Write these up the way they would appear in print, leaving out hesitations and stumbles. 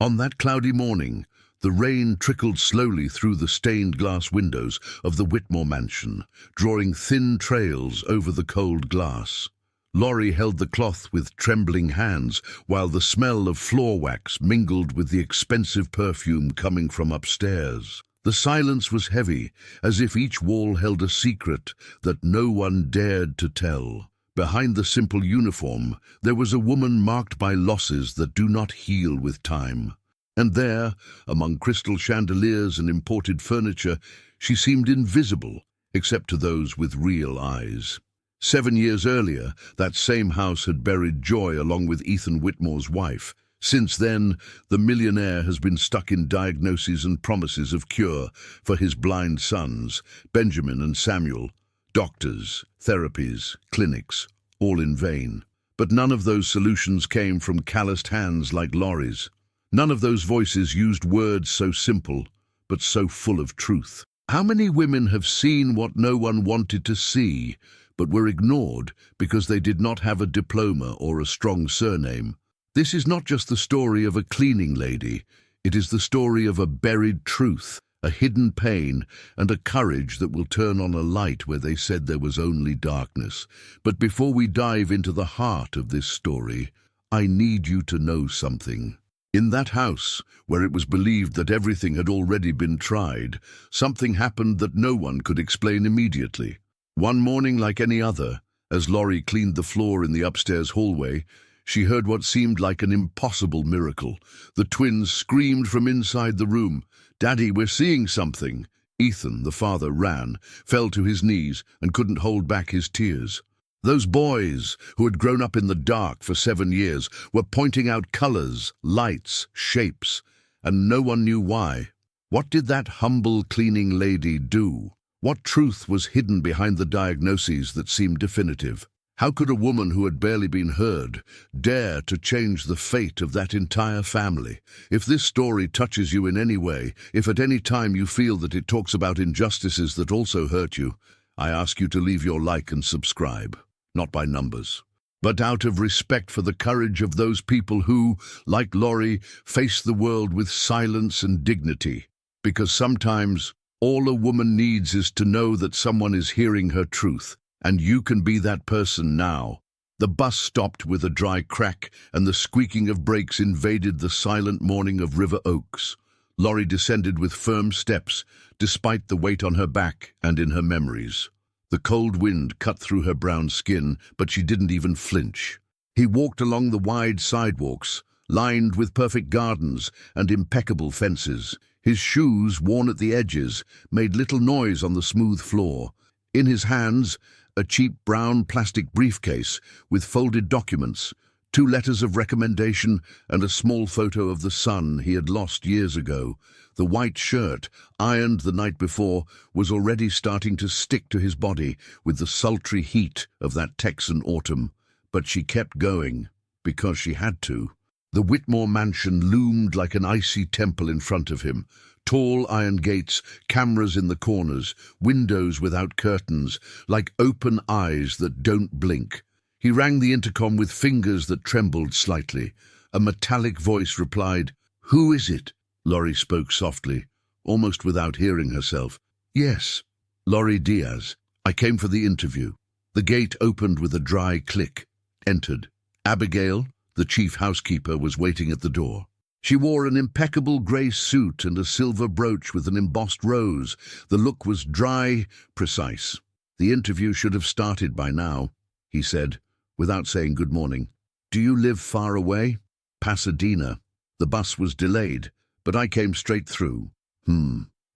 On that cloudy morning, the rain trickled slowly through the stained glass windows of the Whitmore mansion, drawing thin trails over the cold glass. Laurie held the cloth with trembling hands, while the smell of floor wax mingled with the expensive perfume coming from upstairs. The silence was heavy, as if each wall held a secret that no one dared to tell. Behind the simple uniform, there was a woman marked by losses that do not heal with time. And there, among crystal chandeliers and imported furniture, she seemed invisible, except to those with real eyes. 7 years earlier, that same house had buried Joy along with Ethan Whitmore's wife. Since then, the millionaire has been stuck in diagnoses and promises of cure for his blind sons, Benjamin and Samuel. Doctors, therapies, clinics, all in vain. But none of those solutions came from calloused hands like Laurie's. None of those voices used words so simple, but so full of truth. How many women have seen what no one wanted to see, but were ignored because they did not have a diploma or a strong surname? This is not just the story of a cleaning lady. It is the story of a buried truth, a hidden pain, and a courage that will turn on a light where they said there was only darkness. But before we dive into the heart of this story, I need you to know something. In that house, where it was believed that everything had already been tried, something happened that no one could explain immediately. One morning like any other, as Laurie cleaned the floor in the upstairs hallway, she heard what seemed like an impossible miracle. The twins screamed from inside the room, "Daddy, we're seeing something!" Ethan, the father, ran, fell to his knees, and couldn't hold back his tears. Those boys, who had grown up in the dark for 7 years, were pointing out colors, lights, shapes, and no one knew why. What did that humble cleaning lady do? What truth was hidden behind the diagnoses that seemed definitive? How could a woman who had barely been heard dare to change the fate of that entire family? If this story touches you in any way, if at any time you feel that it talks about injustices that also hurt you, I ask you to leave your like and subscribe. Not by numbers, but out of respect for the courage of those people who, like Laurie, face the world with silence and dignity. Because sometimes all a woman needs is to know that someone is hearing her truth, and you can be that person now. The bus stopped with a dry crack, and the squeaking of brakes invaded the silent morning of River Oaks. Laurie descended with firm steps, despite the weight on her back and in her memories. The cold wind cut through her brown skin, but she didn't even flinch. He walked along the wide sidewalks, lined with perfect gardens and impeccable fences. His shoes, worn at the edges, made little noise on the smooth floor. In his hands, a cheap brown plastic briefcase with folded documents, 2 letters of recommendation, and a small photo of the son he had lost years ago. The white shirt, ironed the night before, was already starting to stick to his body with the sultry heat of that Texan autumn. But she kept going, because she had to. The Whitmore mansion loomed like an icy temple in front of him. Tall iron gates, cameras in the corners, windows without curtains, like open eyes that don't blink. He rang the intercom with fingers that trembled slightly. A metallic voice replied, "Who is it?" Laurie spoke softly, almost without hearing herself. "Yes, Laurie Diaz. I came for the interview." The gate opened with a dry click. Entered. Abigail, the chief housekeeper, was waiting at the door. She wore an impeccable grey suit and a silver brooch with an embossed rose. The look was dry, precise. "The interview should have started by now," he said, without saying good morning. "Do you live far away?" "Pasadena. The bus was delayed, but I came straight through."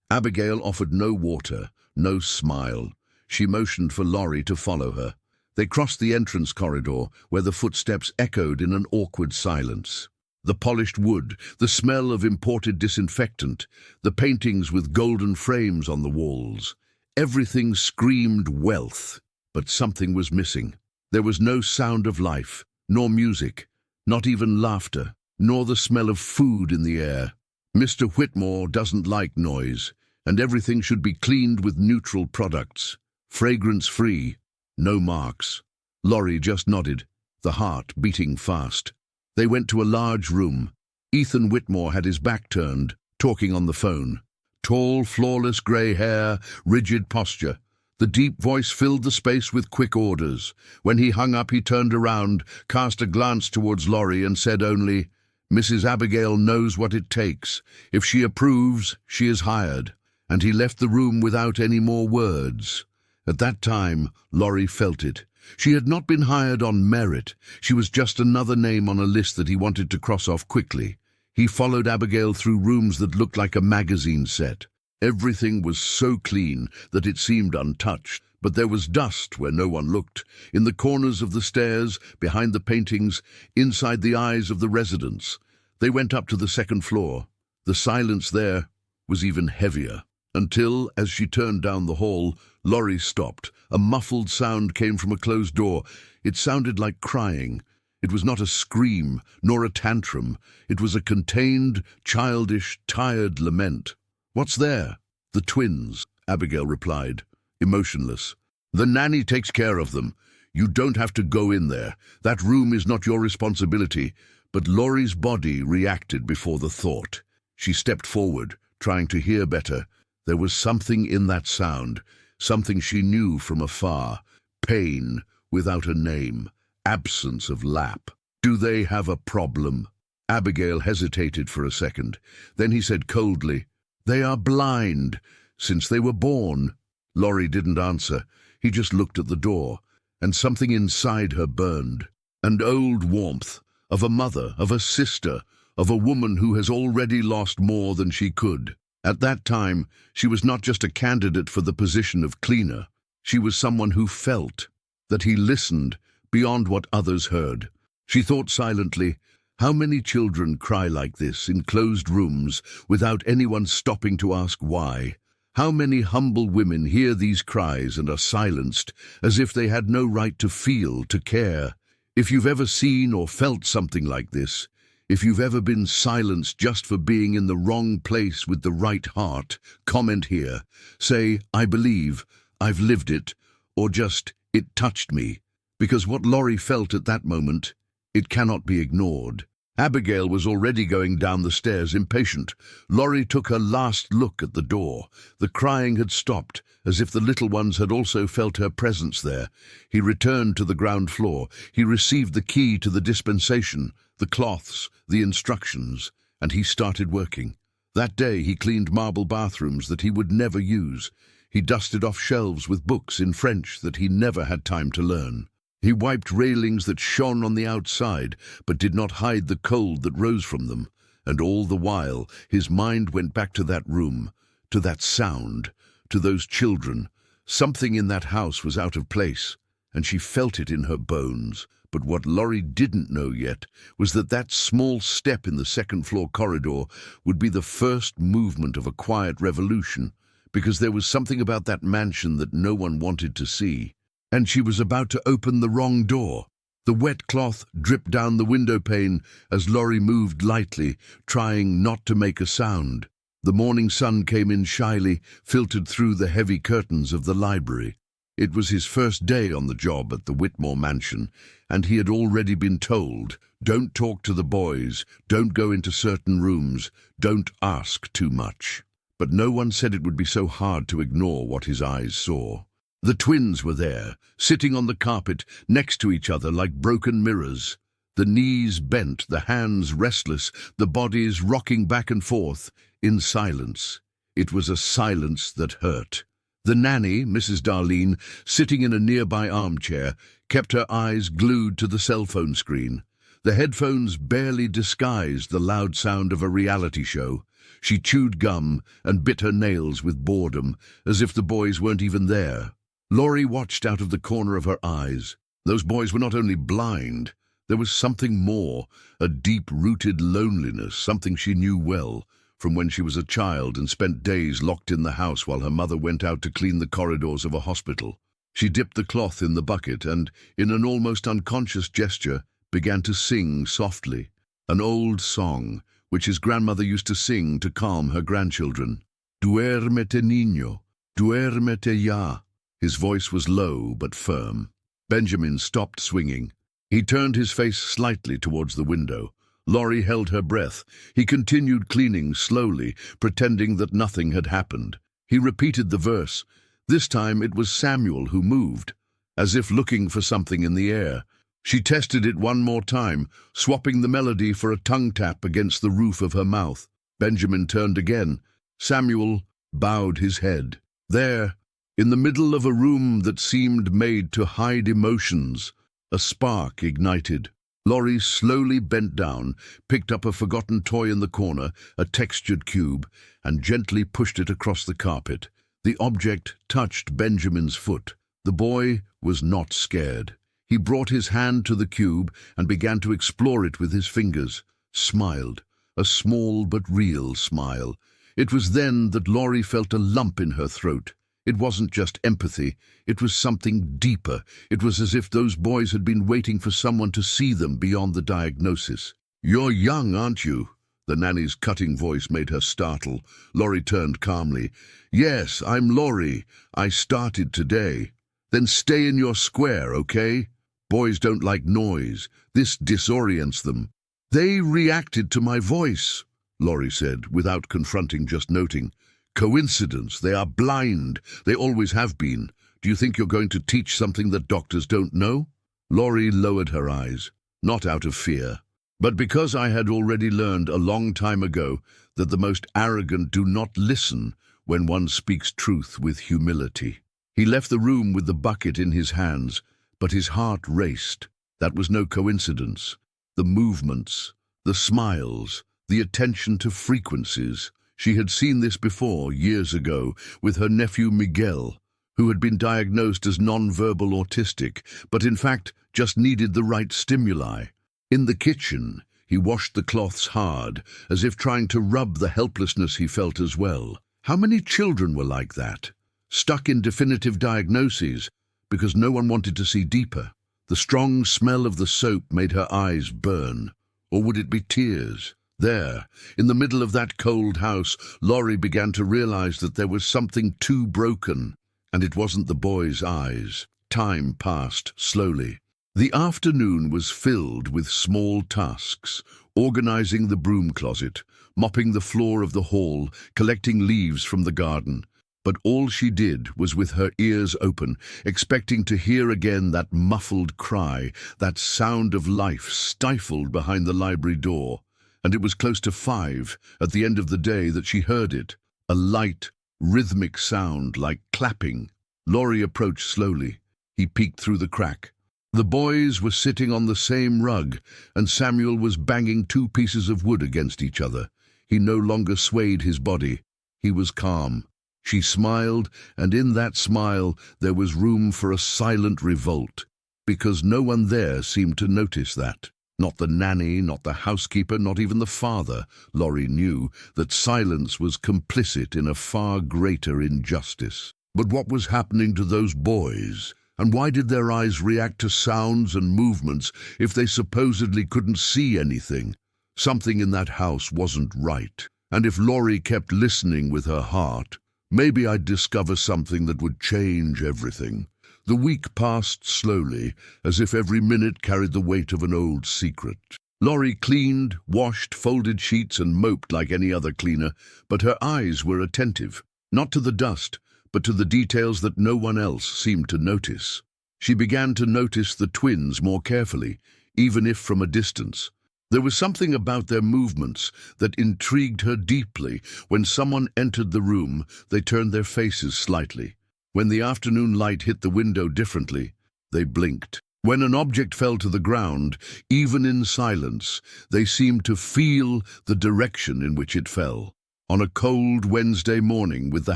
Abigail offered no water, no smile. She motioned for Laurie to follow her. They crossed the entrance corridor, where the footsteps echoed in an awkward silence. The polished wood, the smell of imported disinfectant, the paintings with golden frames on the walls. Everything screamed wealth, but something was missing. There was no sound of life, nor music, not even laughter, nor the smell of food in the air. Mr. Whitmore doesn't like noise, and everything should be cleaned with neutral products, fragrance-free, no marks. Laurie just nodded, the heart beating fast. They went to a large room. Ethan Whitmore had his back turned, talking on the phone. Tall, flawless grey hair, rigid posture. The deep voice filled the space with quick orders. When he hung up, he turned around, cast a glance towards Laurie and said only, "Mrs. Abigail knows what it takes. If she approves, she is hired." And he left the room without any more words. At that time, Laurie felt it. She had not been hired on merit. She was just another name on a list that he wanted to cross off quickly. He followed Abigail through rooms that looked like a magazine set. Everything was so clean that it seemed untouched, but there was dust where no one looked, in the corners of the stairs, behind the paintings, inside the eyes of the residents. They went up to the second floor. The silence there was even heavier, until, as she turned down the hall, Laurie stopped. A muffled sound came from a closed door. It sounded like crying. It was not a scream, nor a tantrum. It was a contained, childish, tired lament. "What's there?" "The twins," Abigail replied, emotionless. "The nanny takes care of them. You don't have to go in there. That room is not your responsibility." But Laurie's body reacted before the thought. She stepped forward, trying to hear better. There was something in that sound, something she knew from afar. Pain without a name, absence of lap. "Do they have a problem?" Abigail hesitated for a second. Then he said coldly, "They are blind, since they were born." Laurie didn't answer. He just looked at the door, and something inside her burned. An old warmth, of a mother, of a sister, of a woman who has already lost more than she could. At that time, she was not just a candidate for the position of cleaner. She was someone who felt, that he listened beyond what others heard. She thought silently, how many children cry like this in closed rooms without anyone stopping to ask why? How many humble women hear these cries and are silenced as if they had no right to feel, to care? If you've ever seen or felt something like this, if you've ever been silenced just for being in the wrong place with the right heart, comment here. Say, "I believe, I've lived it," or just, "It touched me." Because what Laurie felt at that moment, it cannot be ignored. Abigail was already going down the stairs, impatient. Laurie took her last look at the door. The crying had stopped, as if the little ones had also felt her presence there. He returned to the ground floor. He received the key to the dispensation, the cloths, the instructions, and he started working. That day he cleaned marble bathrooms that he would never use. He dusted off shelves with books in French that he never had time to learn. He wiped railings that shone on the outside, but did not hide the cold that rose from them. And all the while, his mind went back to that room, to that sound, to those children. Something in that house was out of place, and she felt it in her bones. But what Laurie didn't know yet was that that small step in the second-floor corridor would be the first movement of a quiet revolution, because there was something about that mansion that no one wanted to see. And she was about to open the wrong door. The wet cloth dripped down the window pane as Laurie moved lightly, trying not to make a sound. The morning sun came in shyly, filtered through the heavy curtains of the library. It was his first day on the job at the Whitmore mansion, and he had already been told, "Don't talk to the boys, don't go into certain rooms, don't ask too much." But no one said it would be so hard to ignore what his eyes saw. The twins were there, sitting on the carpet, next to each other like broken mirrors. The knees bent, the hands restless, the bodies rocking back and forth, in silence. It was a silence that hurt. The nanny, Mrs. Darlene, sitting in a nearby armchair, kept her eyes glued to the cell phone screen. The headphones barely disguised the loud sound of a reality show. She chewed gum and bit her nails with boredom, as if the boys weren't even there. Laurie watched out of the corner of her eyes. Those boys were not only blind, there was something more, a deep-rooted loneliness, something she knew well, from when she was a child and spent days locked in the house while her mother went out to clean the corridors of a hospital. She dipped the cloth in the bucket and, in an almost unconscious gesture, began to sing softly, an old song, which his grandmother used to sing to calm her grandchildren. "Duérmete, niño, duérmete ya." His voice was low but firm. Benjamin stopped swinging. He turned his face slightly towards the window. Laurie held her breath. He continued cleaning slowly, pretending that nothing had happened. He repeated the verse. This time it was Samuel who moved, as if looking for something in the air. She tested it one more time, swapping the melody for a tongue tap against the roof of her mouth. Benjamin turned again. Samuel bowed his head. There, in the middle of a room that seemed made to hide emotions, a spark ignited. Laurie slowly bent down, picked up a forgotten toy in the corner, a textured cube, and gently pushed it across the carpet. The object touched Benjamin's foot. The boy was not scared. He brought his hand to the cube and began to explore it with his fingers. Smiled, a small but real smile. It was then that Laurie felt a lump in her throat. It wasn't just empathy, it was something deeper. It was as if those boys had been waiting for someone to see them beyond the diagnosis. "You're young, aren't you?" The nanny's cutting voice made her startle. Laurie turned calmly. "Yes, I'm Laurie. I started today." "Then stay in your square, okay? Boys don't like noise. This disorients them." "They reacted to my voice," Laurie said, without confronting, just noting. "Coincidence. They are blind. They always have been. Do you think you're going to teach something that doctors don't know?" Laurie lowered her eyes, not out of fear, but because I had already learned a long time ago that the most arrogant do not listen when one speaks truth with humility. He left the room with the bucket in his hands, but his heart raced. That was no coincidence. The movements, the smiles, the attention to frequencies. She had seen this before, years ago, with her nephew Miguel, who had been diagnosed as non-verbal autistic, but in fact just needed the right stimuli. In the kitchen, he washed the cloths hard, as if trying to rub the helplessness he felt as well. How many children were like that? Stuck in definitive diagnoses, because no one wanted to see deeper. The strong smell of the soap made her eyes burn. Or would it be tears? There, in the middle of that cold house, Laurie began to realize that there was something too broken, and it wasn't the boy's eyes. Time passed slowly. The afternoon was filled with small tasks, organizing the broom closet, mopping the floor of the hall, collecting leaves from the garden. But all she did was with her ears open, expecting to hear again that muffled cry, that sound of life stifled behind the library door. And it was close to 5 at the end of the day that she heard it, a light, rhythmic sound like clapping. Laurie approached slowly. He peeked through the crack. The boys were sitting on the same rug, and Samuel was banging 2 pieces of wood against each other. He no longer swayed his body. He was calm. She smiled, and in that smile there was room for a silent revolt, because no one there seemed to notice that. Not the nanny, not the housekeeper, not even the father. Laurie knew that silence was complicit in a far greater injustice. But what was happening to those boys? And why did their eyes react to sounds and movements if they supposedly couldn't see anything? Something in that house wasn't right. And if Laurie kept listening with her heart, maybe I'd discover something that would change everything. The week passed slowly, as if every minute carried the weight of an old secret. Laurie cleaned, washed, folded sheets and moped like any other cleaner, but her eyes were attentive, not to the dust, but to the details that no one else seemed to notice. She began to notice the twins more carefully, even if from a distance. There was something about their movements that intrigued her deeply. When someone entered the room, they turned their faces slightly. When the afternoon light hit the window differently, they blinked. When an object fell to the ground, even in silence, they seemed to feel the direction in which it fell. On a cold Wednesday morning, with the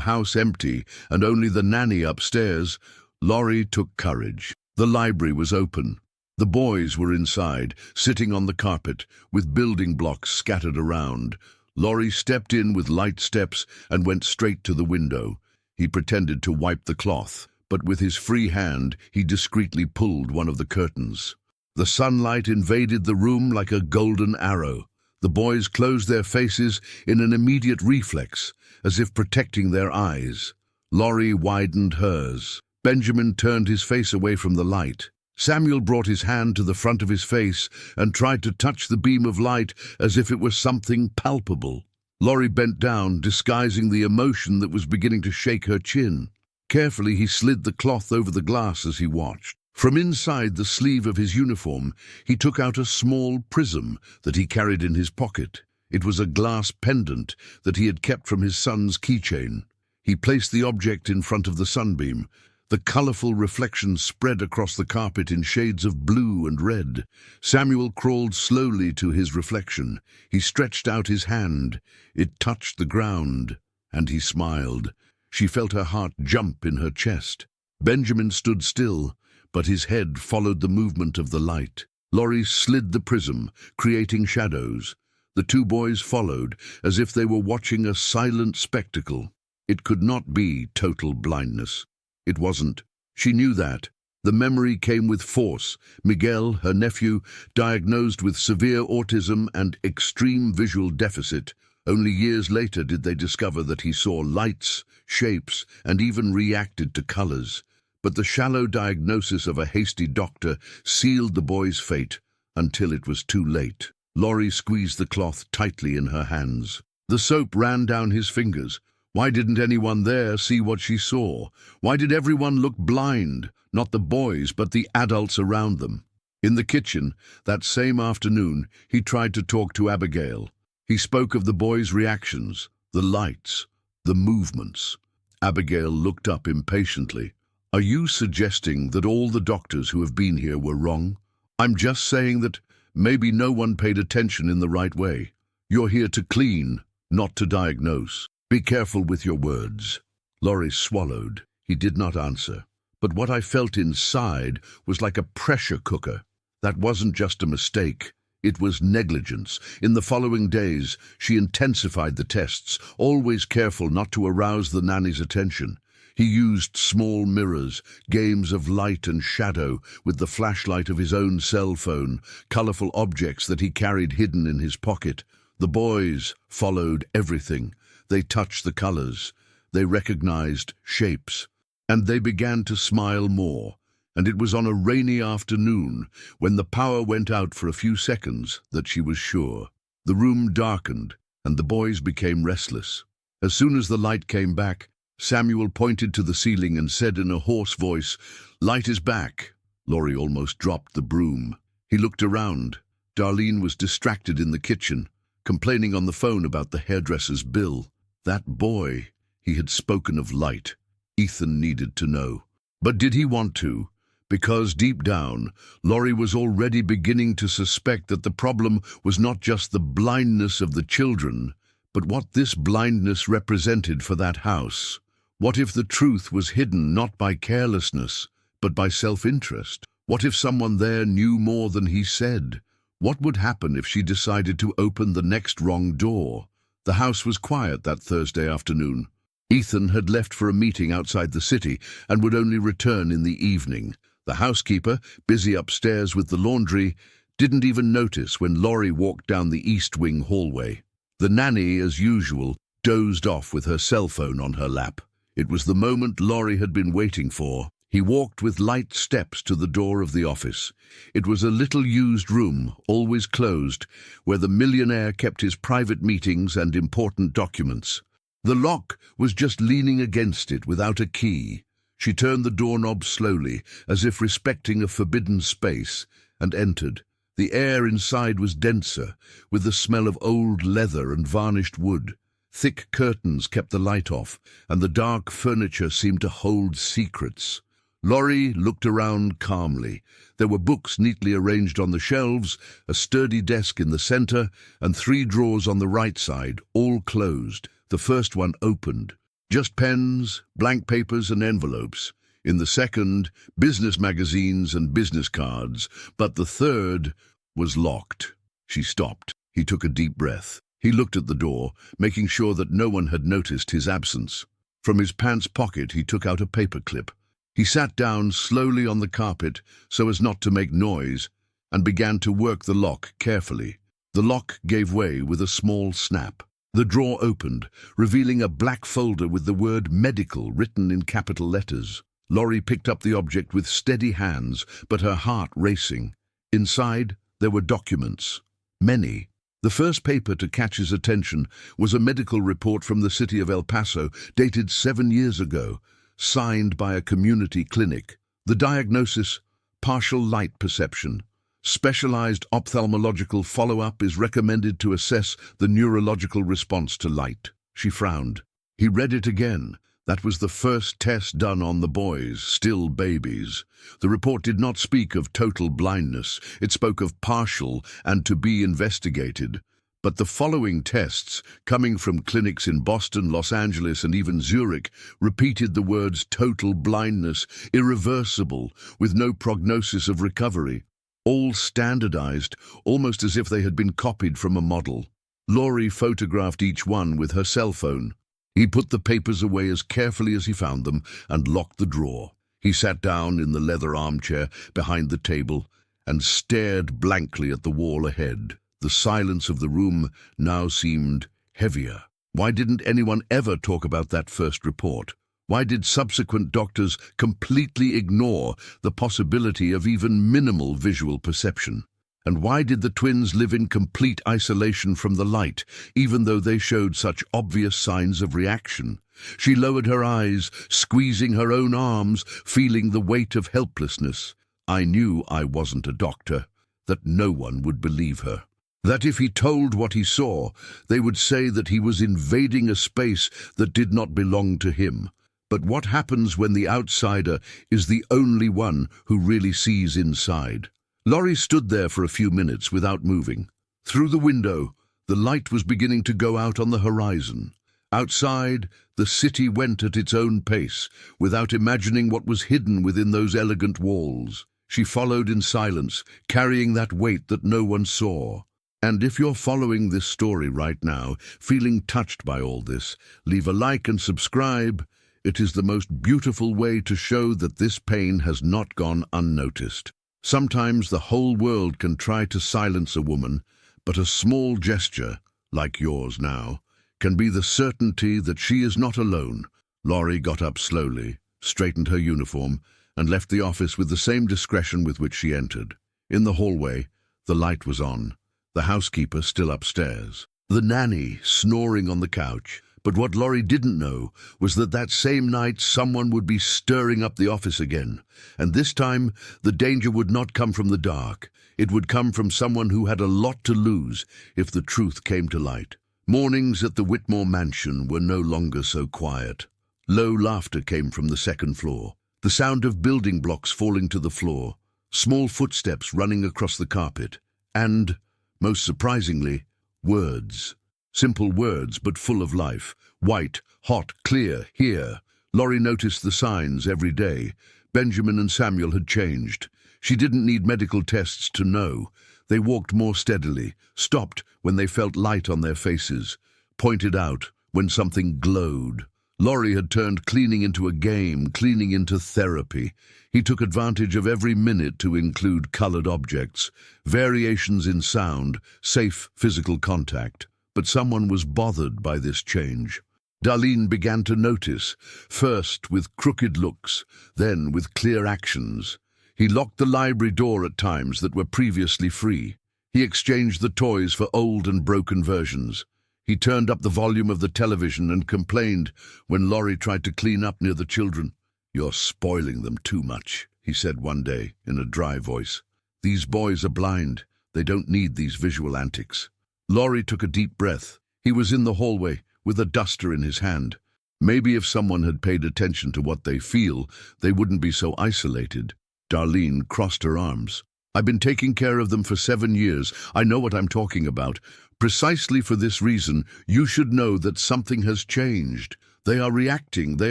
house empty and only the nanny upstairs, Laurie took courage. The library was open. The boys were inside, sitting on the carpet, with building blocks scattered around. Laurie stepped in with light steps and went straight to the window. He pretended to wipe the cloth, but with his free hand he discreetly pulled one of the curtains. The sunlight invaded the room like a golden arrow. The boys closed their faces in an immediate reflex, as if protecting their eyes. Laurie widened hers. Benjamin turned his face away from the light. Samuel brought his hand to the front of his face and tried to touch the beam of light as if it were something palpable. Laurie bent down, disguising the emotion that was beginning to shake her chin. Carefully, he slid the cloth over the glass as he watched. From inside the sleeve of his uniform, he took out a small prism that he carried in his pocket. It was a glass pendant that he had kept from his son's keychain. He placed the object in front of the sunbeam. The colorful reflection spread across the carpet in shades of blue and red. Samuel crawled slowly to his reflection. He stretched out his hand. It touched the ground, and he smiled. She felt her heart jump in her chest. Benjamin stood still, but his head followed the movement of the light. Laurie slid the prism, creating shadows. The two boys followed, as if they were watching a silent spectacle. It could not be total blindness. It wasn't. She knew that. The memory came with force. Miguel, her nephew, diagnosed with severe autism and extreme visual deficit. Only years later did they discover that he saw lights, shapes, and even reacted to colors. But the shallow diagnosis of a hasty doctor sealed the boy's fate until it was too late. Laurie squeezed the cloth tightly in her hands. The soap ran down his fingers. Why didn't anyone there see what she saw? Why did everyone look blind? Not the boys, but the adults around them. In the kitchen, that same afternoon, he tried to talk to Abigail. He spoke of the boys' reactions, the lights, the movements. Abigail looked up impatiently. Are you suggesting that all the doctors who have been here were wrong? I'm just saying that maybe no one paid attention in the right way. You're here to clean, not to diagnose. Be careful with your words. Laurie swallowed. He did not answer. But what I felt inside was like a pressure cooker. That wasn't just a mistake. It was negligence. In the following days, she intensified the tests, always careful not to arouse the nanny's attention. He used small mirrors, games of light and shadow with the flashlight of his own cell phone, colorful objects that he carried hidden in his pocket. The boys followed everything. They touched the colors. They recognized shapes. And they began to smile more. And it was on a rainy afternoon, when the power went out for a few seconds, that she was sure. The room darkened, and the boys became restless. As soon as the light came back, Samuel pointed to the ceiling and said in a hoarse voice, "Light is back." Laurie almost dropped the broom. He looked around. Darlene was distracted in the kitchen, complaining on the phone about the hairdresser's bill. That boy, he had spoken of light. Ethan needed to know. But did he want to? Because deep down, Laurie was already beginning to suspect that the problem was not just the blindness of the children, but what this blindness represented for that house. What if the truth was hidden not by carelessness, but by self-interest? What if someone there knew more than he said? What would happen if she decided to open the next wrong door? The house was quiet that Thursday afternoon. Ethan had left for a meeting outside the city and would only return in the evening. The housekeeper, busy upstairs with the laundry, didn't even notice when Laurie walked down the east wing hallway. The nanny, as usual, dozed off with her cell phone on her lap. It was the moment Laurie had been waiting for. He walked with light steps to the door of the office. It was a little used room, always closed, where the millionaire kept his private meetings and important documents. The lock was just leaning against it without a key. She turned the doorknob slowly, as if respecting a forbidden space, and entered. The air inside was denser, with the smell of old leather and varnished wood. Thick curtains kept the light off, and the dark furniture seemed to hold secrets. Laurie looked around calmly. There were books neatly arranged on the shelves, a sturdy desk in the center, and 3 drawers on the right side, all closed. The first one opened. Just pens, blank papers, and envelopes. In the second, business magazines and business cards. But the third was locked. She stopped. He took a deep breath. He looked at the door, making sure that no one had noticed his absence. From his pants pocket, he took out a paperclip. He sat down slowly on the carpet so as not to make noise and began to work the lock carefully. The lock gave way with a small snap. The drawer opened, revealing a black folder with the word medical written in capital letters. Laurie picked up the object with steady hands, but her heart racing. Inside, there were documents. Many. The first paper to catch his attention was a medical report from the city of El Paso, dated 7 years ago, signed by a community clinic. The diagnosis: partial light perception. Specialized ophthalmological follow-up is recommended to assess the neurological response to light. She frowned. He read it again. That was the first test done on the boys, still babies. The report did not speak of total blindness. It spoke of partial and to be investigated. But the following tests, coming from clinics in Boston, Los Angeles, and even Zurich, repeated the words total blindness, irreversible, with no prognosis of recovery. All standardized, almost as if they had been copied from a model. Laurie photographed each one with her cell phone. He put the papers away as carefully as he found them and locked the drawer. He sat down in the leather armchair behind the table and stared blankly at the wall ahead. The silence of the room now seemed heavier. Why didn't anyone ever talk about that first report? Why did subsequent doctors completely ignore the possibility of even minimal visual perception? And why did the twins live in complete isolation from the light, even though they showed such obvious signs of reaction? She lowered her eyes, squeezing her own arms, feeling the weight of helplessness. I knew I wasn't a doctor, that no one would believe her. That if he told what he saw, they would say that he was invading a space that did not belong to him. But what happens when the outsider is the only one who really sees inside? Laurie stood there for a few minutes without moving. Through the window, the light was beginning to go out on the horizon. Outside, the city went at its own pace, without imagining what was hidden within those elegant walls. She followed in silence, carrying that weight that no one saw. And if you're following this story right now, feeling touched by all this, leave a like and subscribe. It is the most beautiful way to show that this pain has not gone unnoticed. Sometimes the whole world can try to silence a woman, but a small gesture, like yours now, can be the certainty that she is not alone. Laurie got up slowly, straightened her uniform, and left the office with the same discretion with which she entered. In the hallway, the light was on, the housekeeper still upstairs, the nanny snoring on the couch. But what Laurie didn't know was that that same night someone would be stirring up the office again. And this time, the danger would not come from the dark. It would come from someone who had a lot to lose if the truth came to light. Mornings at the Whitmore mansion were no longer so quiet. Low laughter came from the second floor. The sound of building blocks falling to the floor. Small footsteps running across the carpet. And, most surprisingly, words. Simple words, but full of life. White, hot, clear, here. Laurie noticed the signs every day. Benjamin and Samuel had changed. She didn't need medical tests to know. They walked more steadily, stopped when they felt light on their faces, pointed out when something glowed. Laurie had turned cleaning into a game, cleaning into therapy. He took advantage of every minute to include colored objects, variations in sound, safe physical contact. But someone was bothered by this change. Darlene began to notice, first with crooked looks, then with clear actions. He locked the library door at times that were previously free. He exchanged the toys for old and broken versions. He turned up the volume of the television and complained when Laurie tried to clean up near the children. "You're spoiling them too much," he said one day in a dry voice. "These boys are blind. They don't need these visual antics." Laurie took a deep breath. He was in the hallway, with a duster in his hand. Maybe if someone had paid attention to what they feel, they wouldn't be so isolated. Darlene crossed her arms. "I've been taking care of them for 7 years. I know what I'm talking about. Precisely for this reason, you should know that something has changed. They are reacting, they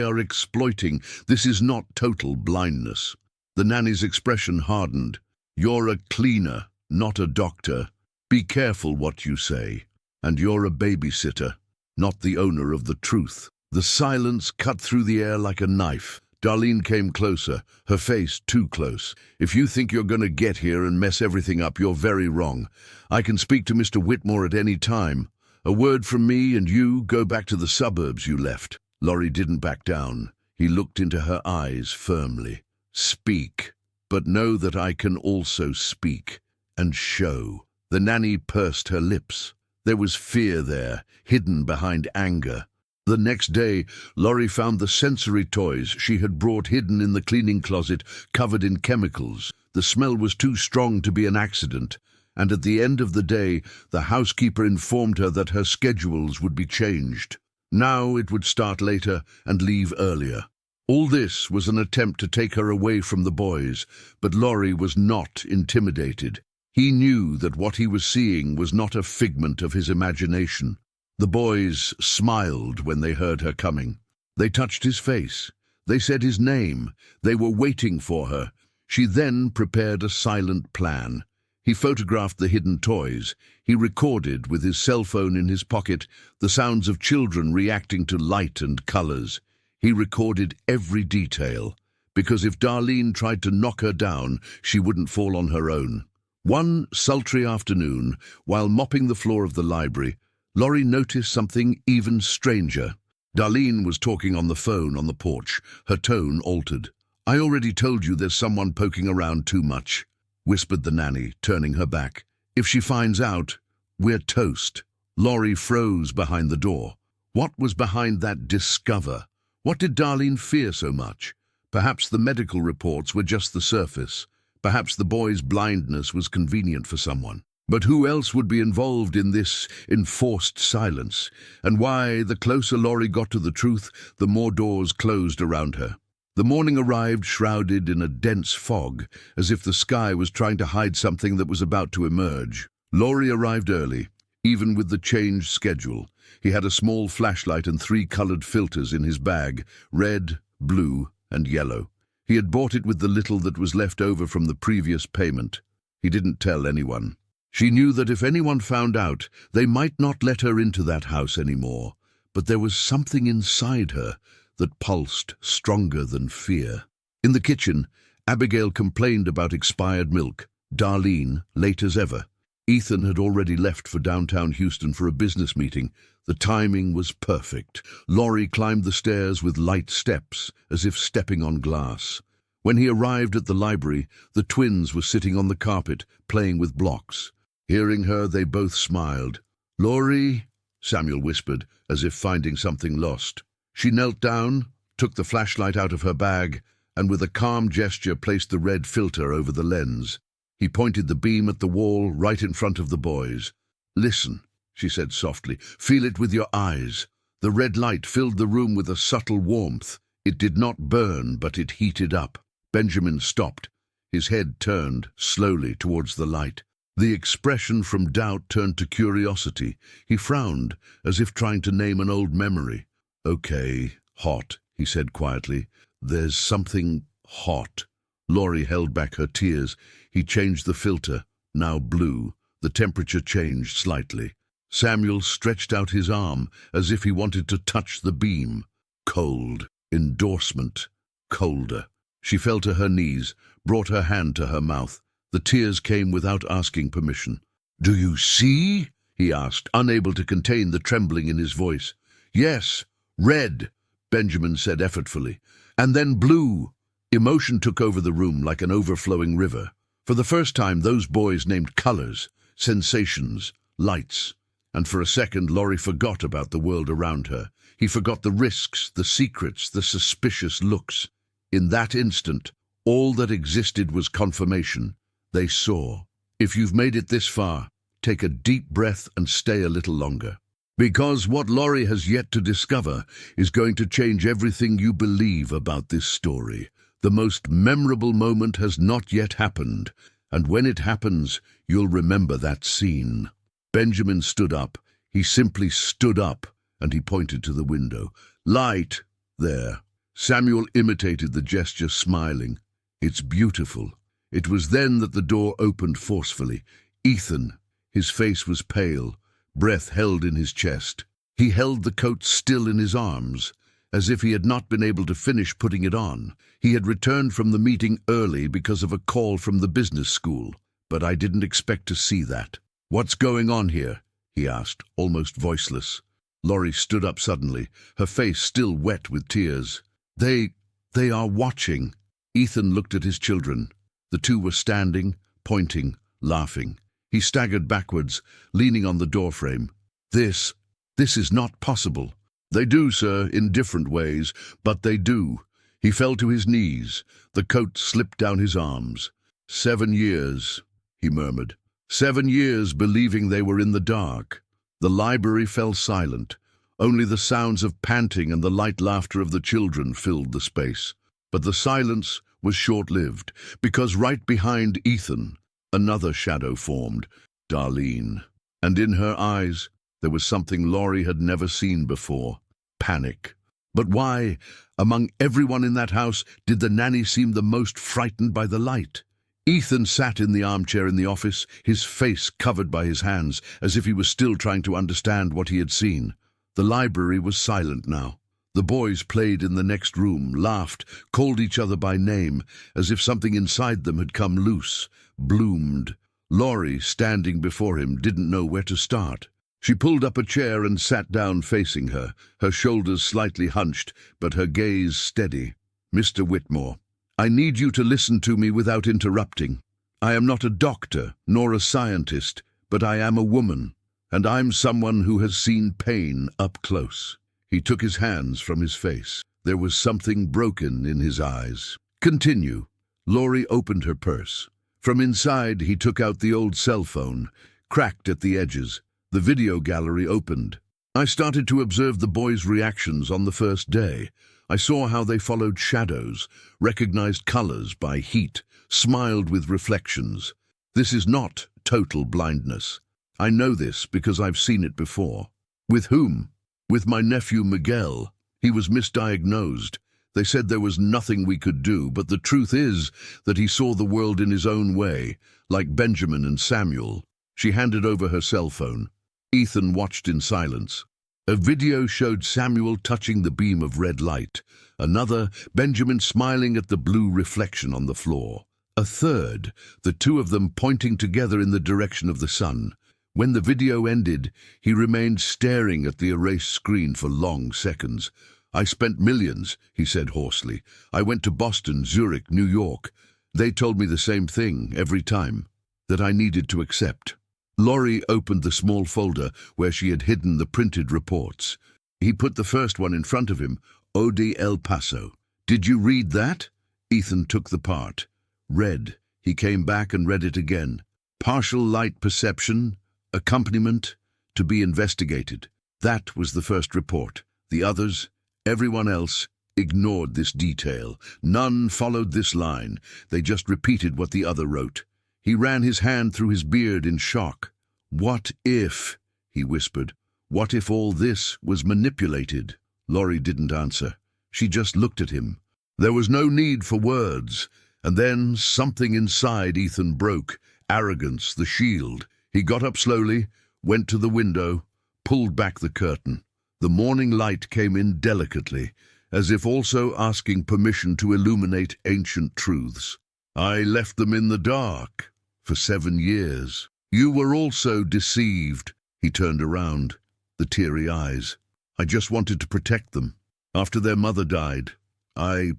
are exploiting. This is not total blindness." The nanny's expression hardened. "You're a cleaner, not a doctor. Be careful what you say. And you're a babysitter, not the owner of the truth." The silence cut through the air like a knife. Darlene came closer, her face too close. "If you think you're going to get here and mess everything up, you're very wrong. I can speak to Mr. Whitmore at any time. A word from me and you go back to the suburbs you left." Laurie didn't back down. He looked into her eyes firmly. "Speak, but know that I can also speak and show." The nanny pursed her lips. There was fear there, hidden behind anger. The next day, Laurie found the sensory toys she had brought hidden in the cleaning closet, covered in chemicals. The smell was too strong to be an accident, and at the end of the day, the housekeeper informed her that her schedules would be changed. Now it would start later and leave earlier. All this was an attempt to take her away from the boys, but Laurie was not intimidated. He knew that what he was seeing was not a figment of his imagination. The boys smiled when they heard her coming. They touched his face. They said his name. They were waiting for her. She then prepared a silent plan. He photographed the hidden toys. He recorded, with his cell phone in his pocket, the sounds of children reacting to light and colors. He recorded every detail, because if Darlene tried to knock her down, she wouldn't fall on her own. One sultry afternoon, while mopping the floor of the library, Laurie noticed something even stranger. Darlene was talking on the phone on the porch. Her tone altered. "I already told you there's someone poking around too much," whispered the nanny, turning her back. "If she finds out, we're toast." Laurie froze behind the door. What was behind that discover? What did Darlene fear so much? Perhaps the medical reports were just the surface. Perhaps the boy's blindness was convenient for someone. But who else would be involved in this enforced silence? And why, the closer Laurie got to the truth, the more doors closed around her. The morning arrived shrouded in a dense fog, as if the sky was trying to hide something that was about to emerge. Laurie arrived early, even with the changed schedule. He had a small flashlight and 3 colored filters in his bag, red, blue, and yellow. He had bought it with the little that was left over from the previous payment. He didn't tell anyone. She knew that if anyone found out, they might not let her into that house anymore. But there was something inside her that pulsed stronger than fear. In the kitchen, Abigail complained about expired milk. Darlene, late as ever. Ethan had already left for downtown Houston for a business meeting. The timing was perfect. Laurie climbed the stairs with light steps, as if stepping on glass. When he arrived at the library, the twins were sitting on the carpet, playing with blocks. Hearing her, they both smiled. "Laurie," Samuel whispered, as if finding something lost. She knelt down, took the flashlight out of her bag, and with a calm gesture placed the red filter over the lens. He pointed the beam at the wall right in front of the boys. "Listen," she said softly. "Feel it with your eyes." The red light filled the room with a subtle warmth. It did not burn, but it heated up. Benjamin stopped. His head turned slowly towards the light. The expression from doubt turned to curiosity. He frowned, as if trying to name an old memory. "Okay, hot," he said quietly. "There's something hot." Laurie held back her tears. He changed the filter, now blue. The temperature changed slightly. Samuel stretched out his arm, as if he wanted to touch the beam. Cold. Endorsement. Colder. She fell to her knees, brought her hand to her mouth. The tears came without asking permission. "Do you see?" he asked, unable to contain the trembling in his voice. "Yes, red," Benjamin said effortfully. "And then blue." Emotion took over the room like an overflowing river. For the first time, those boys named colors, sensations, lights. And for a second, Laurie forgot about the world around her. He forgot the risks, the secrets, the suspicious looks. In that instant, all that existed was confirmation. They saw. If you've made it this far, take a deep breath and stay a little longer. Because what Laurie has yet to discover is going to change everything you believe about this story. The most memorable moment has not yet happened, and when it happens, you'll remember that scene. Benjamin stood up. He simply stood up, and he pointed to the window. "Light, there." Samuel imitated the gesture, smiling. "It's beautiful." It was then that the door opened forcefully. Ethan, his face was pale, breath held in his chest. He held the coat still in his arms, as if he had not been able to finish putting it on. He had returned from the meeting early because of a call from the business school, but I didn't expect to see that. "What's going on here?" he asked, almost voiceless. Laurie stood up suddenly, her face still wet with tears. They, they are watching. Ethan looked at his children. The two were standing, pointing, laughing. He staggered backwards, leaning on the doorframe. This is not possible. They do, sir, in different ways, but they do. He fell to his knees. The coat slipped down his arms. 7 years, he murmured. 7 years believing they were in the dark. The library fell silent. Only the sounds of panting and the light laughter of the children filled the space. But the silence was short-lived, because right behind Ethan, another shadow formed, Darlene. And in her eyes, there was something Laurie had never seen before, panic. But why, among everyone in that house, did the nanny seem the most frightened by the light? Ethan sat in the armchair in the office, his face covered by his hands, as if he was still trying to understand what he had seen. The library was silent now. The boys played in the next room, laughed, called each other by name, as if something inside them had come loose, bloomed. Laurie, standing before him, didn't know where to start. She pulled up a chair and sat down facing her, her shoulders slightly hunched, but her gaze steady. "Mr. Whitmore, I need you to listen to me without interrupting. I am not a doctor, nor a scientist, but I am a woman, and I'm someone who has seen pain up close." He took his hands from his face. There was something broken in his eyes. "Continue." Laurie opened her purse. From inside, he took out the old cell phone, cracked at the edges. The video gallery opened. "I started to observe the boys' reactions on the first day. I saw how they followed shadows, recognized colors by heat, smiled with reflections. This is not total blindness. I know this because I've seen it before." "With whom?" "With my nephew Miguel. He was misdiagnosed. They said there was nothing we could do, but the truth is that he saw the world in his own way, like Benjamin and Samuel." She handed over her cell phone. Ethan watched in silence. A video showed Samuel touching the beam of red light. Another, Benjamin smiling at the blue reflection on the floor. A third, the two of them pointing together in the direction of the sun. When the video ended, he remained staring at the erased screen for long seconds. "I spent millions," he said hoarsely. "I went to Boston, Zurich, New York. They told me the same thing every time, that I needed to accept." Laurie opened the small folder where she had hidden the printed reports. He put the first one in front of him, Ode El Paso. "Did you read that?" Ethan took the part. Read. He came back and read it again. "Partial light perception, accompaniment, to be investigated." That was the first report. The others, everyone else, ignored this detail. None followed this line. They just repeated what the other wrote. He ran his hand through his beard in shock. "What if," he whispered, "what if all this was manipulated?" Laurie didn't answer. She just looked at him. There was no need for words. And then something inside Ethan broke. Arrogance, the shield. He got up slowly, went to the window, pulled back the curtain. The morning light came in delicately, as if also asking permission to illuminate ancient truths. "I left them in the dark for 7 years. You were also deceived." He turned around, the teary eyes. "I just wanted to protect them. After their mother died, I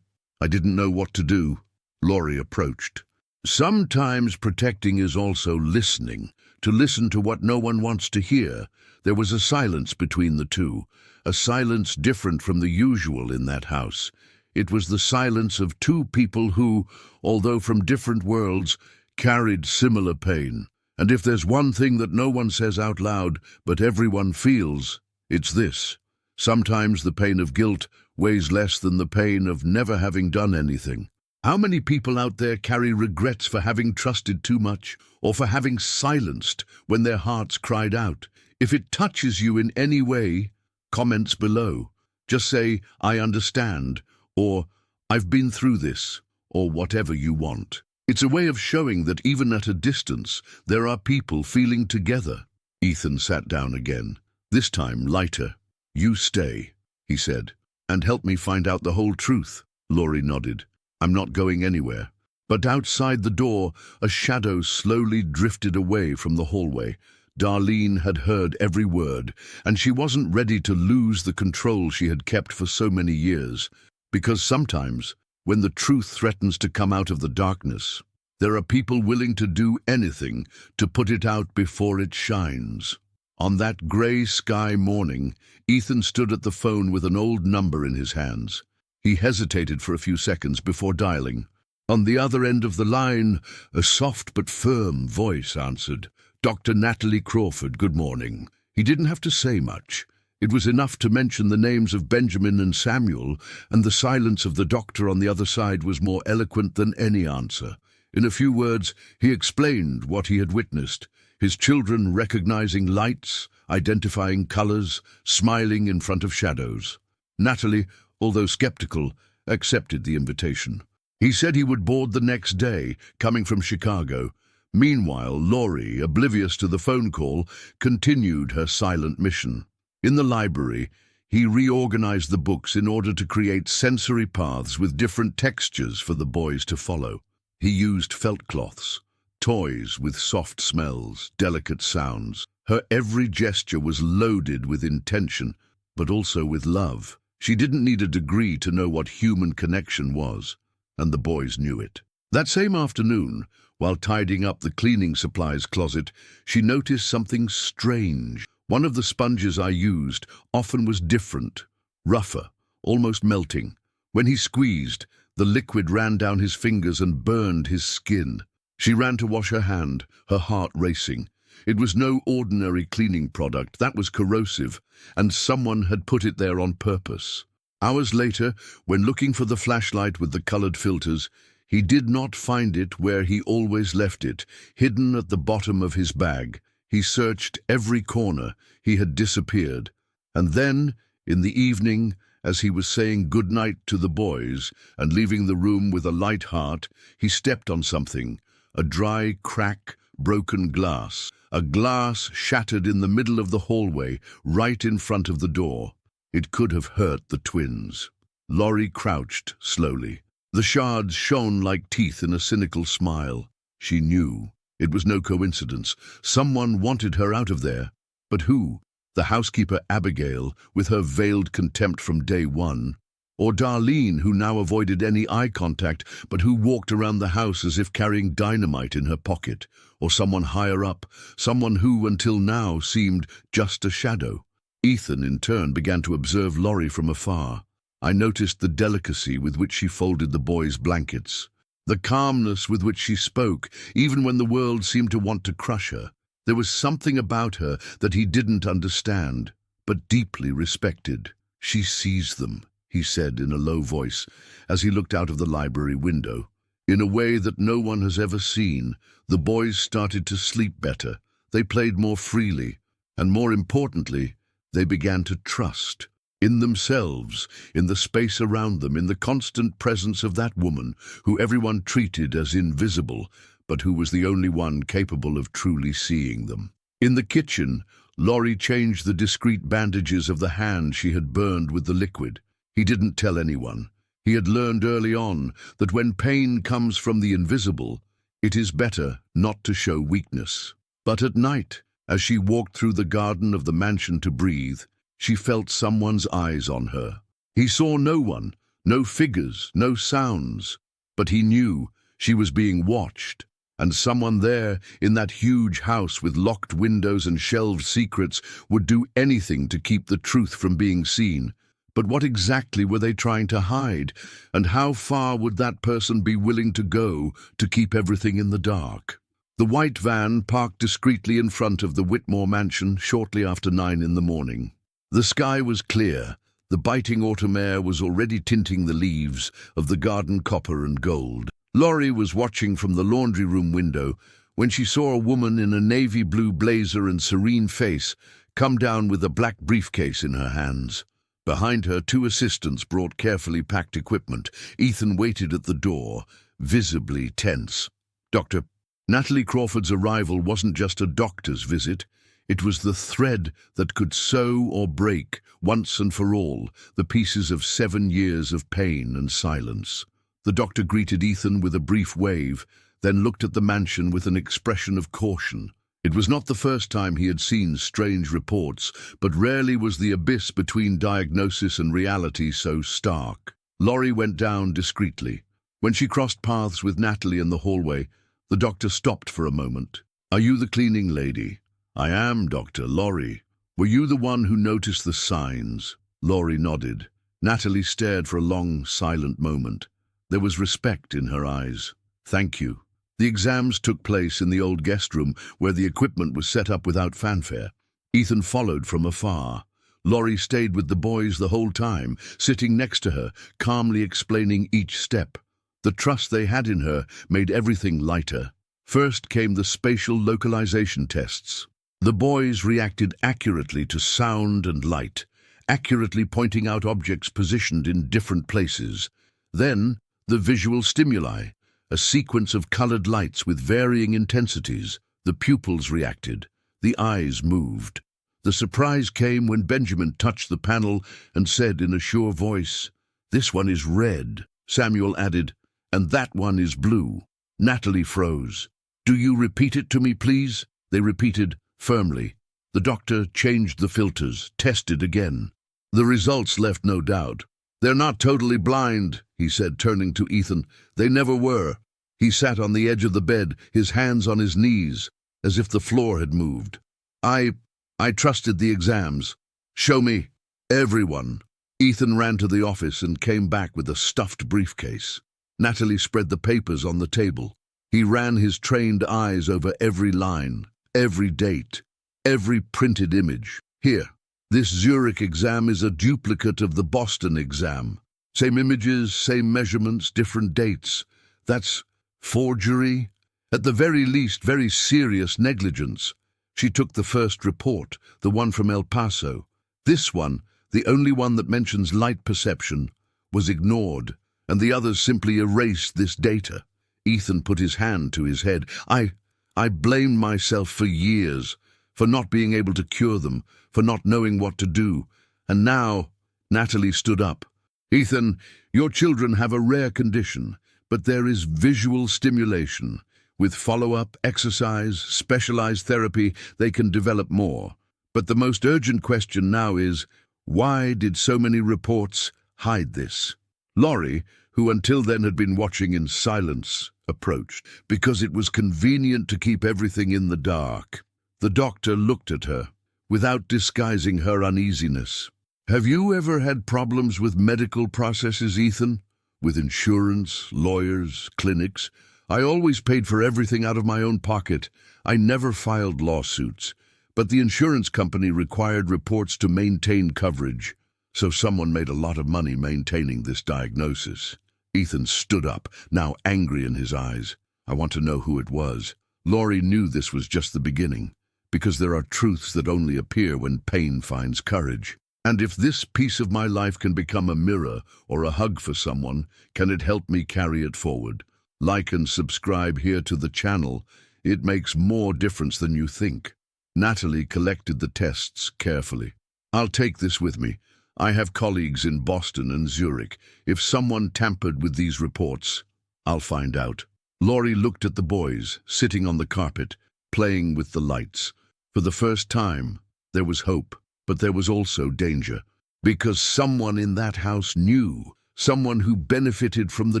didn't know what to do." Laurie approached. "Sometimes protecting is also listening, to listen to what no one wants to hear." There was a silence between the two, a silence different from the usual in that house. It was the silence of two people who, although from different worlds, carried similar pain. And if there's one thing that no one says out loud, but everyone feels, it's this. Sometimes the pain of guilt weighs less than the pain of never having done anything. How many people out there carry regrets for having trusted too much, or for having silenced when their hearts cried out? If it touches you in any way, comments below. Just say, "I understand," or "I've been through this," or whatever you want. It's a way of showing that even at a distance, there are people feeling together. Ethan sat down again, this time lighter. "You stay," he said, "and help me find out the whole truth." Laurie nodded. "I'm not going anywhere." But outside the door, a shadow slowly drifted away from the hallway. Darlene had heard every word, and she wasn't ready to lose the control she had kept for so many years. Because sometimes, when the truth threatens to come out of the darkness, there are people willing to do anything to put it out before it shines. On that grey sky morning, Ethan stood at the phone with an old number in his hands. He hesitated for a few seconds before dialing. On the other end of the line, a soft but firm voice answered. Dr. Natalie Crawford, good morning. He didn't have to say much. It was enough to mention the names of Benjamin and Samuel, and the silence of the doctor on the other side was more eloquent than any answer. In a few words, he explained what he had witnessed. His children recognizing lights, identifying colors, smiling in front of shadows. Natalie, although skeptical, accepted the invitation. He said he would board the next day, coming from Chicago. Meanwhile, Laurie, oblivious to the phone call, continued her silent mission. In the library, he reorganized the books in order to create sensory paths with different textures for the boys to follow. He used felt cloths, toys with soft smells, delicate sounds. Her every gesture was loaded with intention, but also with love. She didn't need a degree to know what human connection was, and the boys knew it. That same afternoon, while tidying up the cleaning supplies closet, she noticed something strange. One of the sponges I used often was different, rougher, almost melting. When he squeezed, the liquid ran down his fingers and burned his skin. She ran to wash her hand, her heart racing. It was no ordinary cleaning product, that was corrosive, and someone had put it there on purpose. Hours later, when looking for the flashlight with the colored filters, he did not find it where he always left it, hidden at the bottom of his bag. He searched every corner. He had disappeared. And then, in the evening, as he was saying goodnight to the boys and leaving the room with a light heart, he stepped on something, a dry crack, broken glass, a glass shattered in the middle of the hallway, right in front of the door. It could have hurt the twins. Laurie crouched slowly. The shards shone like teeth in a cynical smile. She knew. It was no coincidence. Someone wanted her out of there. But who? The housekeeper Abigail, with her veiled contempt from day one, or Darlene, who now avoided any eye contact, but who walked around the house as if carrying dynamite in her pocket, or someone higher up, someone who, until now, seemed just a shadow. Ethan, in turn, began to observe Laurie from afar. I noticed the delicacy with which she folded the boys' blankets, the calmness with which she spoke, even when the world seemed to want to crush her. There was something about her that he didn't understand, but deeply respected. She sees them, he said in a low voice, as he looked out of the library window. In a way that no one has ever seen, the boys started to sleep better. They played more freely, and more importantly, they began to trust. In themselves, in the space around them, in the constant presence of that woman who everyone treated as invisible, but who was the only one capable of truly seeing them. In the kitchen, Laurie changed the discreet bandages of the hand she had burned with the liquid. He didn't tell anyone. He had learned early on that when pain comes from the invisible, it is better not to show weakness. But at night, as she walked through the garden of the mansion to breathe, she felt someone's eyes on her. He saw no one, no figures, no sounds, but he knew she was being watched, and someone there in that huge house with locked windows and shelved secrets would do anything to keep the truth from being seen. But what exactly were they trying to hide, and how far would that person be willing to go to keep everything in the dark? The white van parked discreetly in front of the Whitmore mansion shortly after 9 in the morning. The sky was clear. The biting autumn air was already tinting the leaves of the garden copper and gold. Laurie was watching from the laundry room window when she saw a woman in a navy blue blazer and serene face come down with a black briefcase in her hands. Behind her, 2 assistants brought carefully packed equipment. Ethan waited at the door, visibly tense. Dr. Natalie Crawford's arrival wasn't just a doctor's visit. It was the thread that could sew or break, once and for all, the pieces of 7 years of pain and silence. The doctor greeted Ethan with a brief wave, then looked at the mansion with an expression of caution. It was not the first time he had seen strange reports, but rarely was the abyss between diagnosis and reality so stark. Laurie went down discreetly. When she crossed paths with Natalie in the hallway, the doctor stopped for a moment. "Are you the cleaning lady?" "I am, Doctor. Laurie." "Were you the one who noticed the signs?" Laurie nodded. Natalie stared for a long, silent moment. There was respect in her eyes. "Thank you." The exams took place in the old guest room where the equipment was set up without fanfare. Ethan followed from afar. Laurie stayed with the boys the whole time, sitting next to her, calmly explaining each step. The trust they had in her made everything lighter. First came the spatial localization tests. The boys reacted accurately to sound and light, accurately pointing out objects positioned in different places. Then, the visual stimuli, a sequence of colored lights with varying intensities. The pupils reacted. The eyes moved. The surprise came when Benjamin touched the panel and said in a sure voice, "This one is red." Samuel added, "And that one is blue." Natalie froze. "Do you repeat it to me, please?" They repeated, firmly. The doctor changed the filters, tested again. The results left no doubt. "They're not totally blind," he said, turning to Ethan. "They never were." He sat on the edge of the bed, his hands on his knees, as if the floor had moved. I trusted the exams. "Show me." "Everyone." Ethan ran to the office and came back with a stuffed briefcase. Natalie spread the papers on the table. He ran his trained eyes over every line, every date, every printed image. "Here, this Zurich exam is a duplicate of the Boston exam. Same images, same measurements, different dates. That's forgery? At the very least, very serious negligence." She took the first report, the one from El Paso. This one, the only one that mentions light perception, was ignored, and the others simply erased this data. Ethan put his hand to his head. I blamed myself for years, for not being able to cure them, for not knowing what to do. And now, Natalie stood up. "Ethan, your children have a rare condition, but there is visual stimulation. With follow-up, exercise, specialized therapy, they can develop more. But the most urgent question now is, why did so many reports hide this?" Laurie, who until then had been watching in silence, approached. "Because it was convenient to keep everything in the dark." The doctor looked at her, without disguising her uneasiness. "Have you ever had problems with medical processes, Ethan? With insurance, lawyers, clinics? I always paid for everything out of my own pocket. I never filed lawsuits. But the insurance company required reports to maintain coverage. So someone made a lot of money maintaining this diagnosis." Ethan stood up, now angry in his eyes. "I want to know who it was." Laurie knew this was just the beginning, because there are truths that only appear when pain finds courage. "And if this piece of my life can become a mirror or a hug for someone, can it help me carry it forward? Like and subscribe here to the channel. It makes more difference than you think." Natalie collected the tests carefully. "I'll take this with me. I have colleagues in Boston and Zurich. If someone tampered with these reports, I'll find out." Laurie looked at the boys, sitting on the carpet, playing with the lights. For the first time, there was hope, but there was also danger. Because someone in that house knew. Someone who benefited from the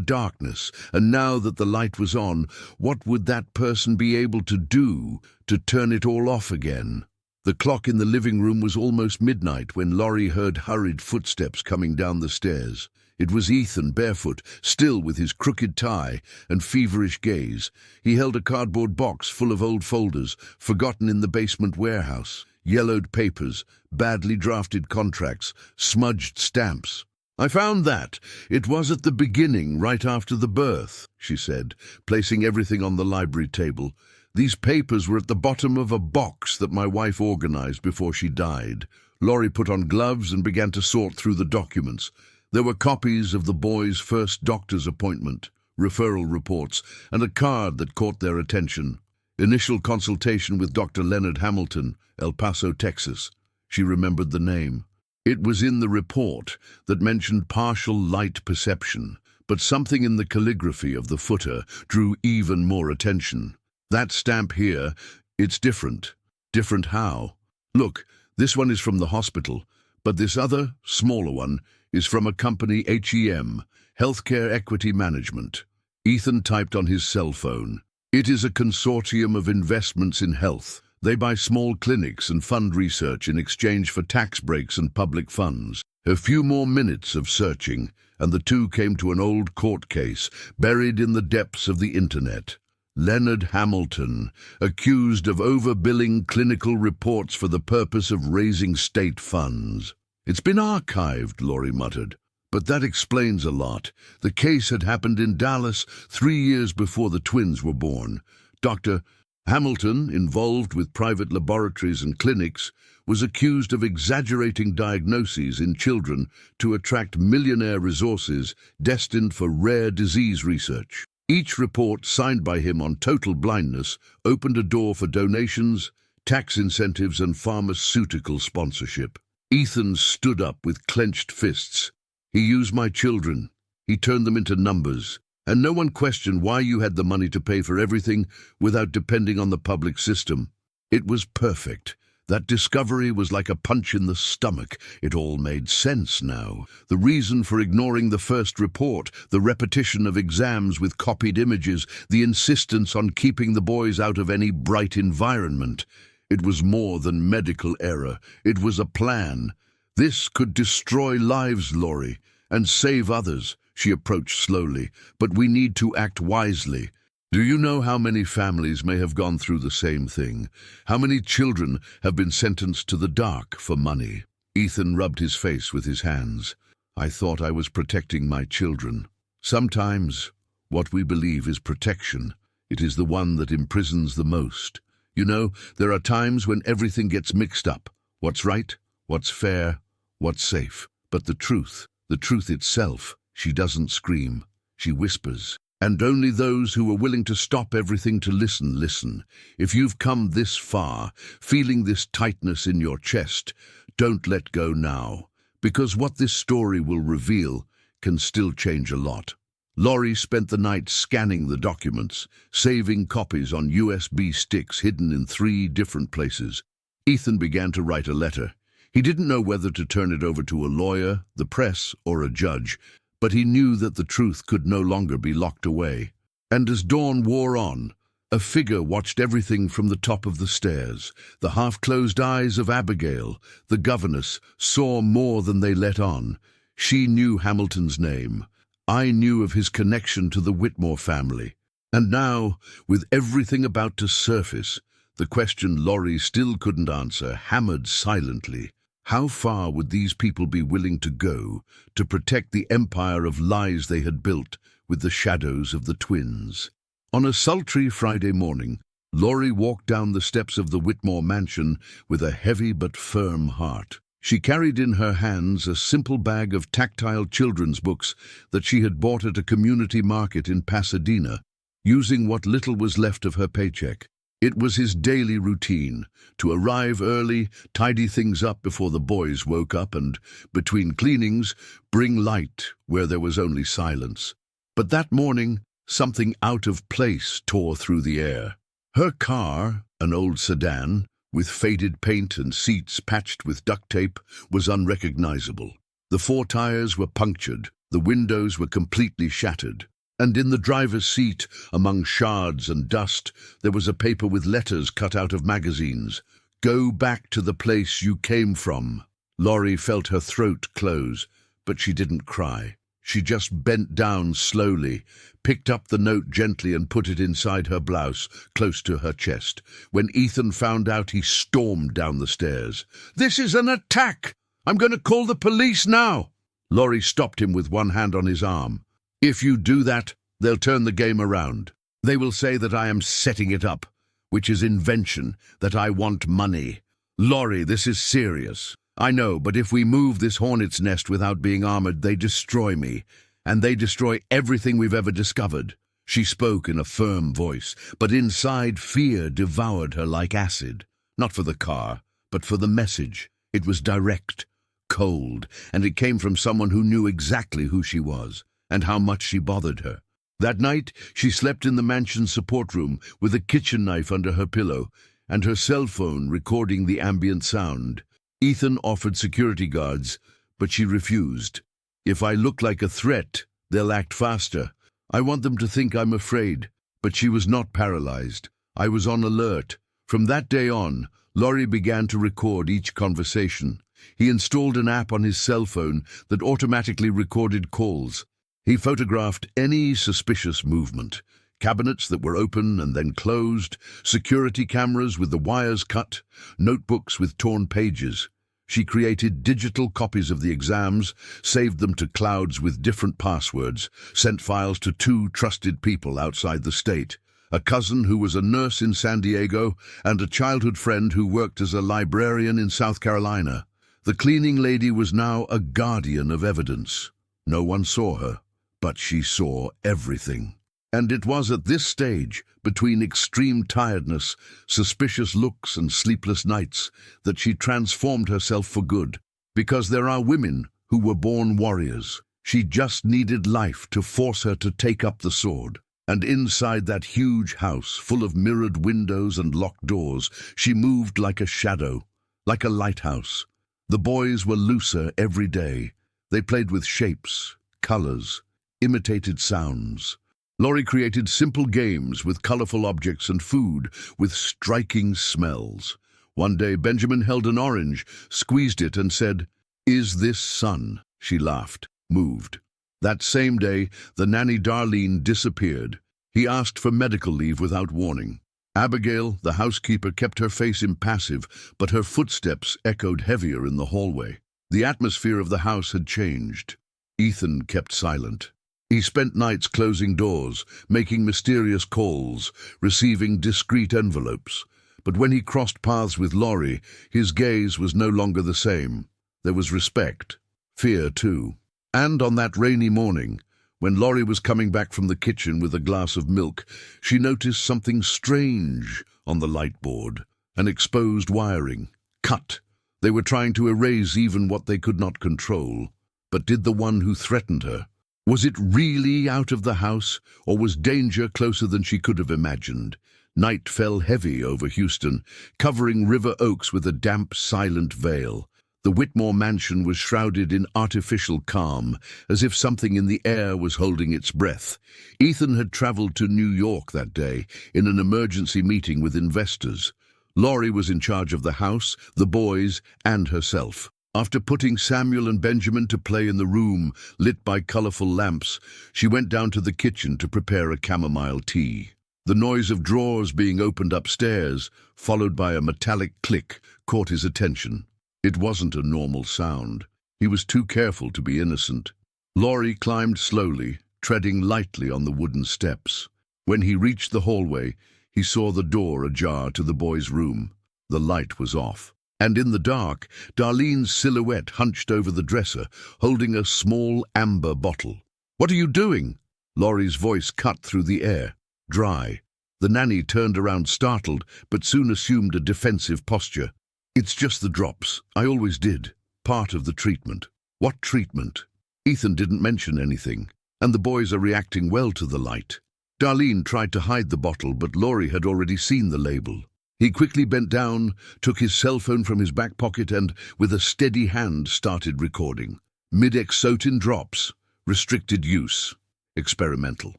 darkness, and now that the light was on, what would that person be able to do to turn it all off again? The clock in the living room was almost midnight when Laurie heard hurried footsteps coming down the stairs. It was Ethan, barefoot, still with his crooked tie and feverish gaze. He held a cardboard box full of old folders, forgotten in the basement warehouse. Yellowed papers, badly drafted contracts, smudged stamps. "I found that. It was at the beginning, right after the birth," she said, placing everything on the library table. "These papers were at the bottom of a box that my wife organized before she died." Laurie put on gloves and began to sort through the documents. There were copies of the boy's first doctor's appointment, referral reports, and a card that caught their attention. Initial consultation with Dr. Leonard Hamilton, El Paso, Texas. She remembered the name. It was in the report that mentioned partial light perception, but something in the calligraphy of the footer drew even more attention. "That stamp here, it's different." "Different how?" "Look, this one is from the hospital, but this other, smaller one, is from a company HEM, Healthcare Equity Management. Ethan typed on his cell phone. It is a consortium of investments in health. They buy small clinics and fund research in exchange for tax breaks and public funds. A few more minutes of searching, and the two came to an old court case buried in the depths of the internet. Leonard Hamilton, accused of overbilling clinical reports for the purpose of raising state funds. It's been archived, Laurie muttered. But that explains a lot. The case had happened in Dallas 3 years before the twins were born. Dr. Hamilton, involved with private laboratories and clinics, was accused of exaggerating diagnoses in children to attract millionaire resources destined for rare disease research. Each report signed by him on total blindness opened a door for donations, tax incentives, and pharmaceutical sponsorship. Ethan stood up with clenched fists. He used my children. He turned them into numbers. And no one questioned why you had the money to pay for everything without depending on the public system. It was perfect. That discovery was like a punch in the stomach. It all made sense now. The reason for ignoring the first report, the repetition of exams with copied images, the insistence on keeping the boys out of any bright environment. It was more than medical error. It was a plan. This could destroy lives, Laurie, and save others. She approached slowly. But we need to act wisely. Do you know how many families may have gone through the same thing? How many children have been sentenced to the dark for money? Ethan rubbed his face with his hands. I thought I was protecting my children. Sometimes what we believe is protection. It is the one that imprisons the most. You know, there are times when everything gets mixed up. What's right? What's fair? What's safe? But the truth itself, she doesn't scream. She whispers. And only those who are willing to stop everything to listen. If you've come this far, feeling this tightness in your chest, don't let go now. Because what this story will reveal can still change a lot. Laurie spent the night scanning the documents, saving copies on USB sticks hidden in 3 different places. Ethan began to write a letter. He didn't know whether to turn it over to a lawyer, the press, or a judge, but he knew that the truth could no longer be locked away. And as dawn wore on, a figure watched everything from the top of the stairs. The half-closed eyes of Abigail, the governess, saw more than they let on. She knew Hamilton's name. I knew of his connection to the Whitmore family. And now, with everything about to surface, the question Laurie still couldn't answer hammered silently. How far would these people be willing to go to protect the empire of lies they had built with the shadows of the twins? On a sultry Friday morning, Laurie walked down the steps of the Whitmore mansion with a heavy but firm heart. She carried in her hands a simple bag of tactile children's books that she had bought at a community market in Pasadena, using what little was left of her paycheck. It was his daily routine, to arrive early, tidy things up before the boys woke up, and, between cleanings, bring light where there was only silence. But that morning, something out of place tore through the air. Her car, an old sedan, with faded paint and seats patched with duct tape, was unrecognizable. The 4 tires were punctured, the windows were completely shattered. And in the driver's seat, among shards and dust, there was a paper with letters cut out of magazines. Go back to the place you came from. Laurie felt her throat close, but she didn't cry. She just bent down slowly, picked up the note gently and put it inside her blouse, close to her chest. When Ethan found out, he stormed down the stairs. This is an attack! I'm going to call the police now! Laurie stopped him with one hand on his arm. If you do that, they'll turn the game around. They will say that I am setting it up, which is invention, that I want money. Laurie, this is serious. I know, but if we move this hornet's nest without being armored, they destroy me, and they destroy everything we've ever discovered. She spoke in a firm voice, but inside fear devoured her like acid. Not for the car, but for the message. It was direct, cold, and it came from someone who knew exactly who she was and how much she bothered her. That night, she slept in the mansion's support room with a kitchen knife under her pillow and her cell phone recording the ambient sound. Ethan offered security guards, but she refused. If I look like a threat, they'll act faster. I want them to think I'm afraid. But she was not paralyzed. I was on alert. From that day on, Laurie began to record each conversation. He installed an app on his cell phone that automatically recorded calls. He photographed any suspicious movement. Cabinets that were open and then closed, security cameras with the wires cut, notebooks with torn pages. She created digital copies of the exams, saved them to clouds with different passwords, sent files to 2 trusted people outside the state, a cousin who was a nurse in San Diego and a childhood friend who worked as a librarian in South Carolina. The cleaning lady was now a guardian of evidence. No one saw her, but she saw everything. And it was at this stage, between extreme tiredness, suspicious looks and sleepless nights, that she transformed herself for good. Because there are women who were born warriors. She just needed life to force her to take up the sword. And inside that huge house, full of mirrored windows and locked doors, she moved like a shadow, like a lighthouse. The boys were looser every day. They played with shapes, colors, imitated sounds. Laurie created simple games with colorful objects and food with striking smells. One day, Benjamin held an orange, squeezed it and said, "Is this sun?" She laughed, moved. That same day, the nanny Darlene disappeared. He asked for medical leave without warning. Abigail, the housekeeper, kept her face impassive, but her footsteps echoed heavier in the hallway. The atmosphere of the house had changed. Ethan kept silent. He spent nights closing doors, making mysterious calls, receiving discreet envelopes. But when he crossed paths with Laurie, his gaze was no longer the same. There was respect, fear too. And on that rainy morning, when Laurie was coming back from the kitchen with a glass of milk, she noticed something strange on the light board. An exposed wiring. Cut. They were trying to erase even what they could not control. But did the one who threatened her? Was it really out of the house, or was danger closer than she could have imagined? Night fell heavy over Houston, covering River Oaks with a damp, silent veil. The Whitmore mansion was shrouded in artificial calm, as if something in the air was holding its breath. Ethan had traveled to New York that day in an emergency meeting with investors. Laurie was in charge of the house, the boys, and herself. After putting Samuel and Benjamin to play in the room, lit by colorful lamps, she went down to the kitchen to prepare a chamomile tea. The noise of drawers being opened upstairs, followed by a metallic click, caught his attention. It wasn't a normal sound. He was too careful to be innocent. Laurie climbed slowly, treading lightly on the wooden steps. When he reached the hallway, he saw the door ajar to the boys' room. The light was off. And in the dark, Darlene's silhouette hunched over the dresser, holding a small amber bottle. "What are you doing?" Laurie's voice cut through the air, dry. The nanny turned around startled, but soon assumed a defensive posture. "It's just the drops. I always did. Part of the treatment." "What treatment?" Ethan didn't mention anything, and the boys are reacting well to the light. Darlene tried to hide the bottle, but Laurie had already seen the label. He quickly bent down, took his cell phone from his back pocket and, with a steady hand, started recording. Midexotin drops. Restricted use. Experimental.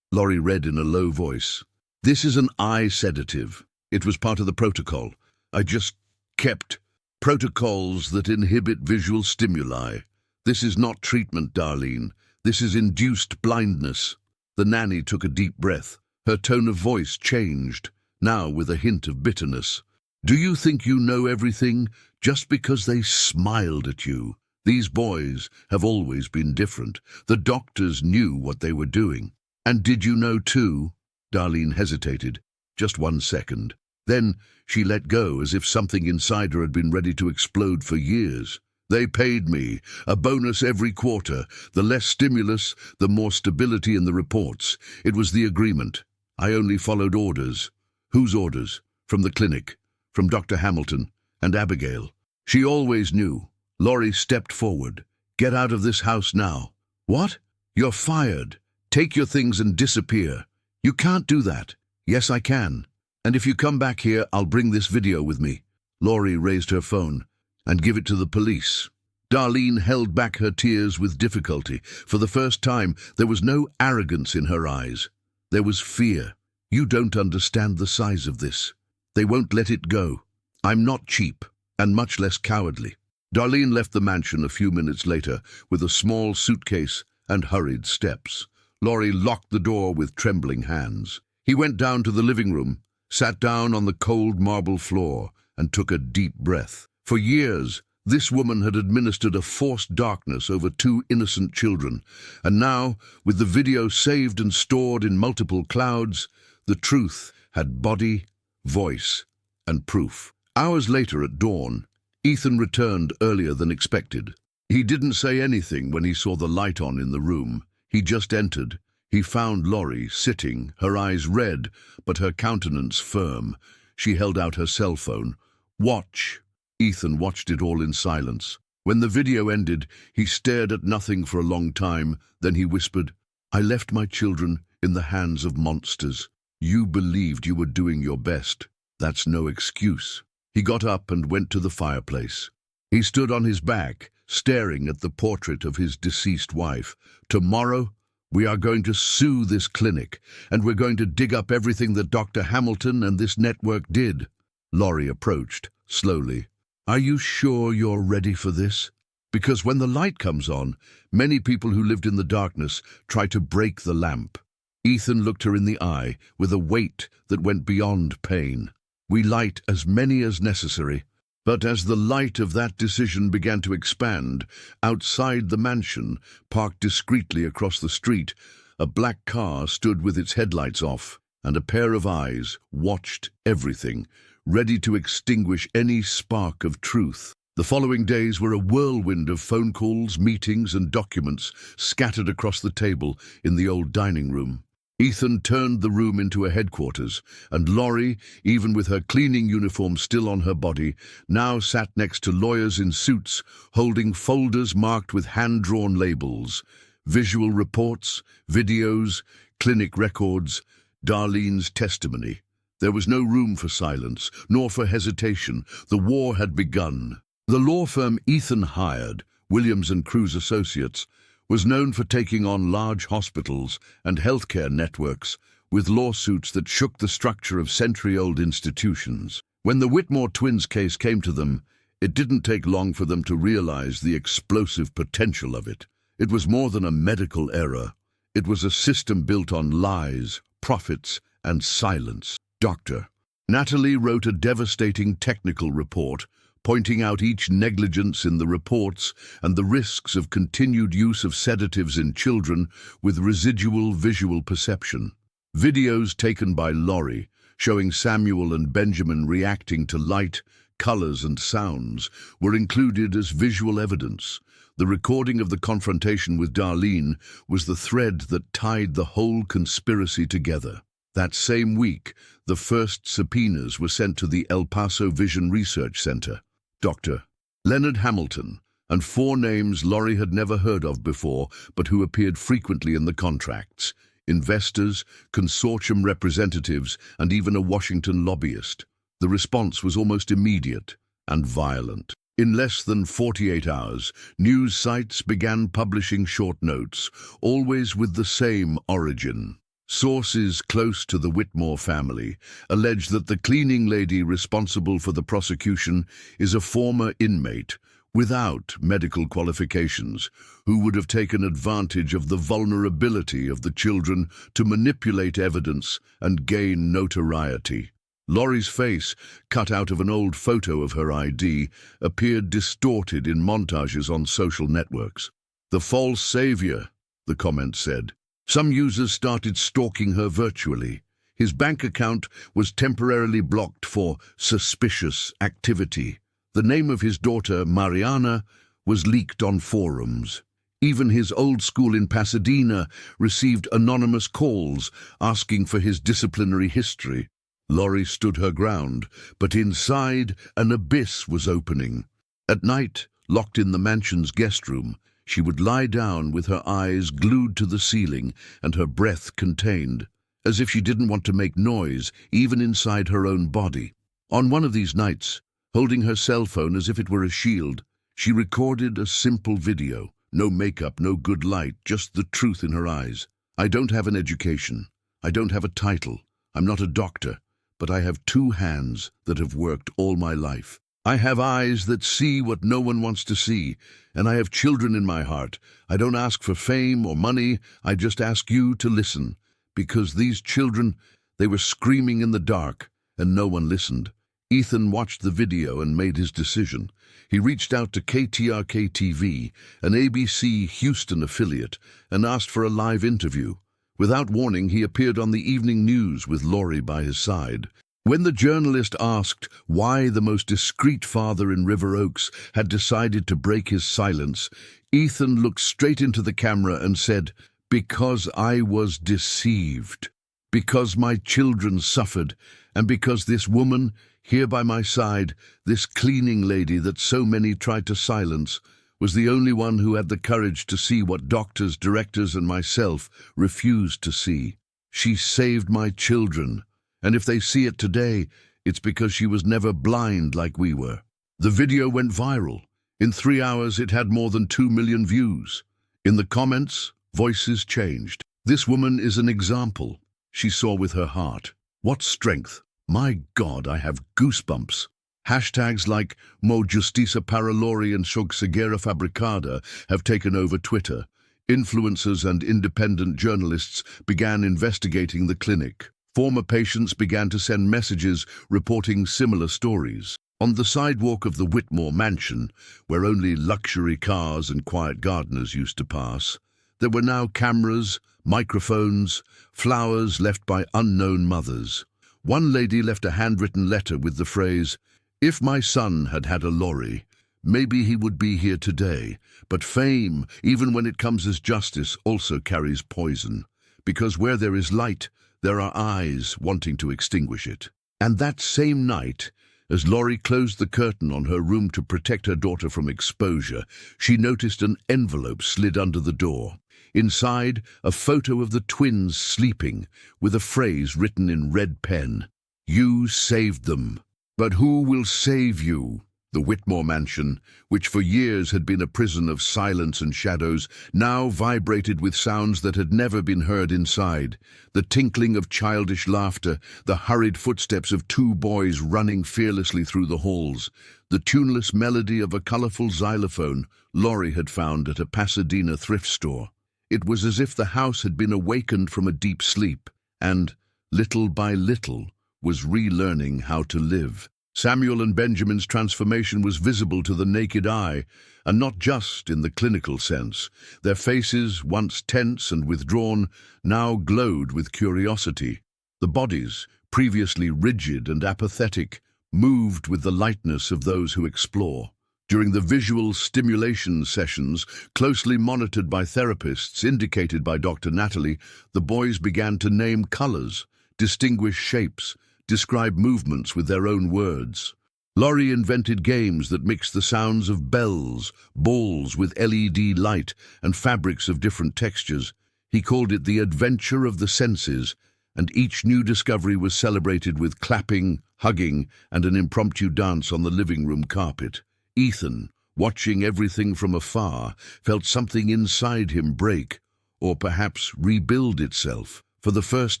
Laurie read in a low voice. "This is an eye sedative. It was part of the protocol. I just kept protocols that inhibit visual stimuli. This is not treatment, Darlene. This is induced blindness." The nanny took a deep breath. Her tone of voice changed, now with a hint of bitterness. "Do you think you know everything just because they smiled at you? These boys have always been different. The doctors knew what they were doing. And did you know too?" Darlene hesitated. Just 1 second. Then she let go as if something inside her had been ready to explode for years. "They paid me a bonus every quarter. The less stimulus, the more stability in the reports. It was the agreement. I only followed orders." "Whose orders?" "From the clinic, from Dr. Hamilton and Abigail." She always knew. Laurie stepped forward. "Get out of this house now." "What? You're fired. Take your things and disappear." "You can't do that." "Yes, I can. And if you come back here, I'll bring this video with me." Laurie raised her phone. "And give it to the police." Darlene held back her tears with difficulty. For the first time, there was no arrogance in her eyes. There was fear. "You don't understand the size of this. They won't let it go. I'm not cheap, and much less cowardly." Darlene left the mansion a few minutes later with a small suitcase and hurried steps. Laurie locked the door with trembling hands. He went down to the living room, sat down on the cold marble floor, and took a deep breath. For years, this woman had administered a forced darkness over two innocent children, and now, with the video saved and stored in multiple clouds, the truth had body, voice, and proof. Hours later at dawn, Ethan returned earlier than expected. He didn't say anything when he saw the light on in the room. He just entered. He found Laurie sitting, her eyes red, but her countenance firm. She held out her cell phone. "Watch." Ethan watched it all in silence. When the video ended, he stared at nothing for a long time. Then he whispered, "I left my children in the hands of monsters. You believed you were doing your best. That's no excuse." He got up and went to the fireplace. He stood on his back, staring at the portrait of his deceased wife. "Tomorrow, we are going to sue this clinic, and we're going to dig up everything that Dr. Hamilton and this network did." Laurie approached, slowly. "Are you sure you're ready for this? Because when the light comes on, many people who lived in the darkness try to break the lamp." Ethan looked her in the eye with a weight that went beyond pain. "We light as many as necessary." But as the light of that decision began to expand, outside the mansion, parked discreetly across the street, a black car stood with its headlights off, and a pair of eyes watched everything, ready to extinguish any spark of truth. The following days were a whirlwind of phone calls, meetings, and documents scattered across the table in the old dining room. Ethan turned the room into a headquarters, and Laurie, even with her cleaning uniform still on her body, now sat next to lawyers in suits, holding folders marked with hand-drawn labels, visual reports, videos, clinic records, Darlene's testimony. There was no room for silence, nor for hesitation. The war had begun. The law firm Ethan hired, Williams & Cruz Associates, was known for taking on large hospitals and healthcare networks with lawsuits that shook the structure of century-old institutions. When the Whitmore twins case came to them, it didn't take long for them to realize the explosive potential of it. It was more than a medical error. It was a system built on lies, profits, and silence. Doctor. Natalie wrote a devastating technical report, pointing out each negligence in the reports and the risks of continued use of sedatives in children with residual visual perception. Videos taken by Laurie, showing Samuel and Benjamin reacting to light, colors, and sounds, were included as visual evidence. The recording of the confrontation with Darlene was the thread that tied the whole conspiracy together. That same week, the first subpoenas were sent to the El Paso Vision Research Center. Dr. Leonard Hamilton, and 4 names Laurie had never heard of before, but who appeared frequently in the contracts: investors, consortium representatives, and even a Washington lobbyist. The response was almost immediate and violent. In less than 48 hours, news sites began publishing short notes, always with the same origin. Sources close to the Whitmore family allege that the cleaning lady responsible for the prosecution is a former inmate without medical qualifications who would have taken advantage of the vulnerability of the children to manipulate evidence and gain notoriety. Laurie's face, cut out of an old photo of her ID, appeared distorted in montages on social networks. "The false savior," the comment said. Some users started stalking her virtually. His bank account was temporarily blocked for suspicious activity. The name of his daughter, Mariana, was leaked on forums. Even his old school in Pasadena received anonymous calls asking for his disciplinary history. Laurie stood her ground, but inside an abyss was opening. At night, locked in the mansion's guest room, she would lie down with her eyes glued to the ceiling and her breath contained, as if she didn't want to make noise, even inside her own body. On one of these nights, holding her cell phone as if it were a shield, She recorded a simple video. No makeup, no good light, just the truth in her eyes. I don't have an education. I don't have a title. I'm not a doctor. But I have two hands that have worked all my life. I have eyes that see what no one wants to see, and I have children in my heart. I don't ask for fame or money. I just ask you to listen. Because these children, they were screaming in the dark, and no one listened. Ethan watched the video and made his decision. He reached out to KTRK-TV, an ABC Houston affiliate, and asked for a live interview. Without warning, he appeared on the evening news with Lori by his side. When the journalist asked why the most discreet father in River Oaks had decided to break his silence, Ethan looked straight into the camera and said, "Because I was deceived. Because my children suffered, and because this woman, here by my side, this cleaning lady that so many tried to silence, was the only one who had the courage to see what doctors, directors, and myself refused to see. She saved my children, and if they see it today, it's because she was never blind like we were." The video went viral. In 3 hours, it had more than 2 million views. In the comments, voices changed. "This woman is an example. She saw with her heart. What strength. My God, I have goosebumps." Hashtags like Mo Justiça para Lori and Shug Ceguera Fabricada have taken over Twitter. Influencers and independent journalists began investigating the clinic. Former patients began to send messages reporting similar stories. On the sidewalk of the Whitmore mansion, where only luxury cars and quiet gardeners used to pass, there were now cameras, microphones, flowers left by unknown mothers. One lady left a handwritten letter with the phrase, "If my son had had a Lori, maybe he would be here today. But fame, even when it comes as justice, also carries poison. Because where there is light, there are eyes wanting to extinguish it." And that same night, as Lori closed the curtain on her room to protect her daughter from exposure, she noticed an envelope slid under the door. Inside, a photo of the twins sleeping, with a phrase written in red pen. "You saved them. But who will save you?" The Whitmore mansion, which for years had been a prison of silence and shadows, now vibrated with sounds that had never been heard inside. The tinkling of childish laughter, the hurried footsteps of 2 boys running fearlessly through the halls, the tuneless melody of a colorful xylophone Lori had found at a Pasadena thrift store. It was as if the house had been awakened from a deep sleep, and, little by little, was relearning how to live. Samuel and Benjamin's transformation was visible to the naked eye, and not just in the clinical sense. Their faces, once tense and withdrawn, now glowed with curiosity. The bodies, previously rigid and apathetic, moved with the lightness of those who explore. During the visual stimulation sessions, closely monitored by therapists, indicated by Dr. Natalie, the boys began to name colors, distinguish shapes, describe movements with their own words. Lori invented games that mixed the sounds of bells, balls with LED light, and fabrics of different textures. He called it the adventure of the senses, and each new discovery was celebrated with clapping, hugging, and an impromptu dance on the living room carpet. Ethan, watching everything from afar, felt something inside him break, or perhaps rebuild itself. For the first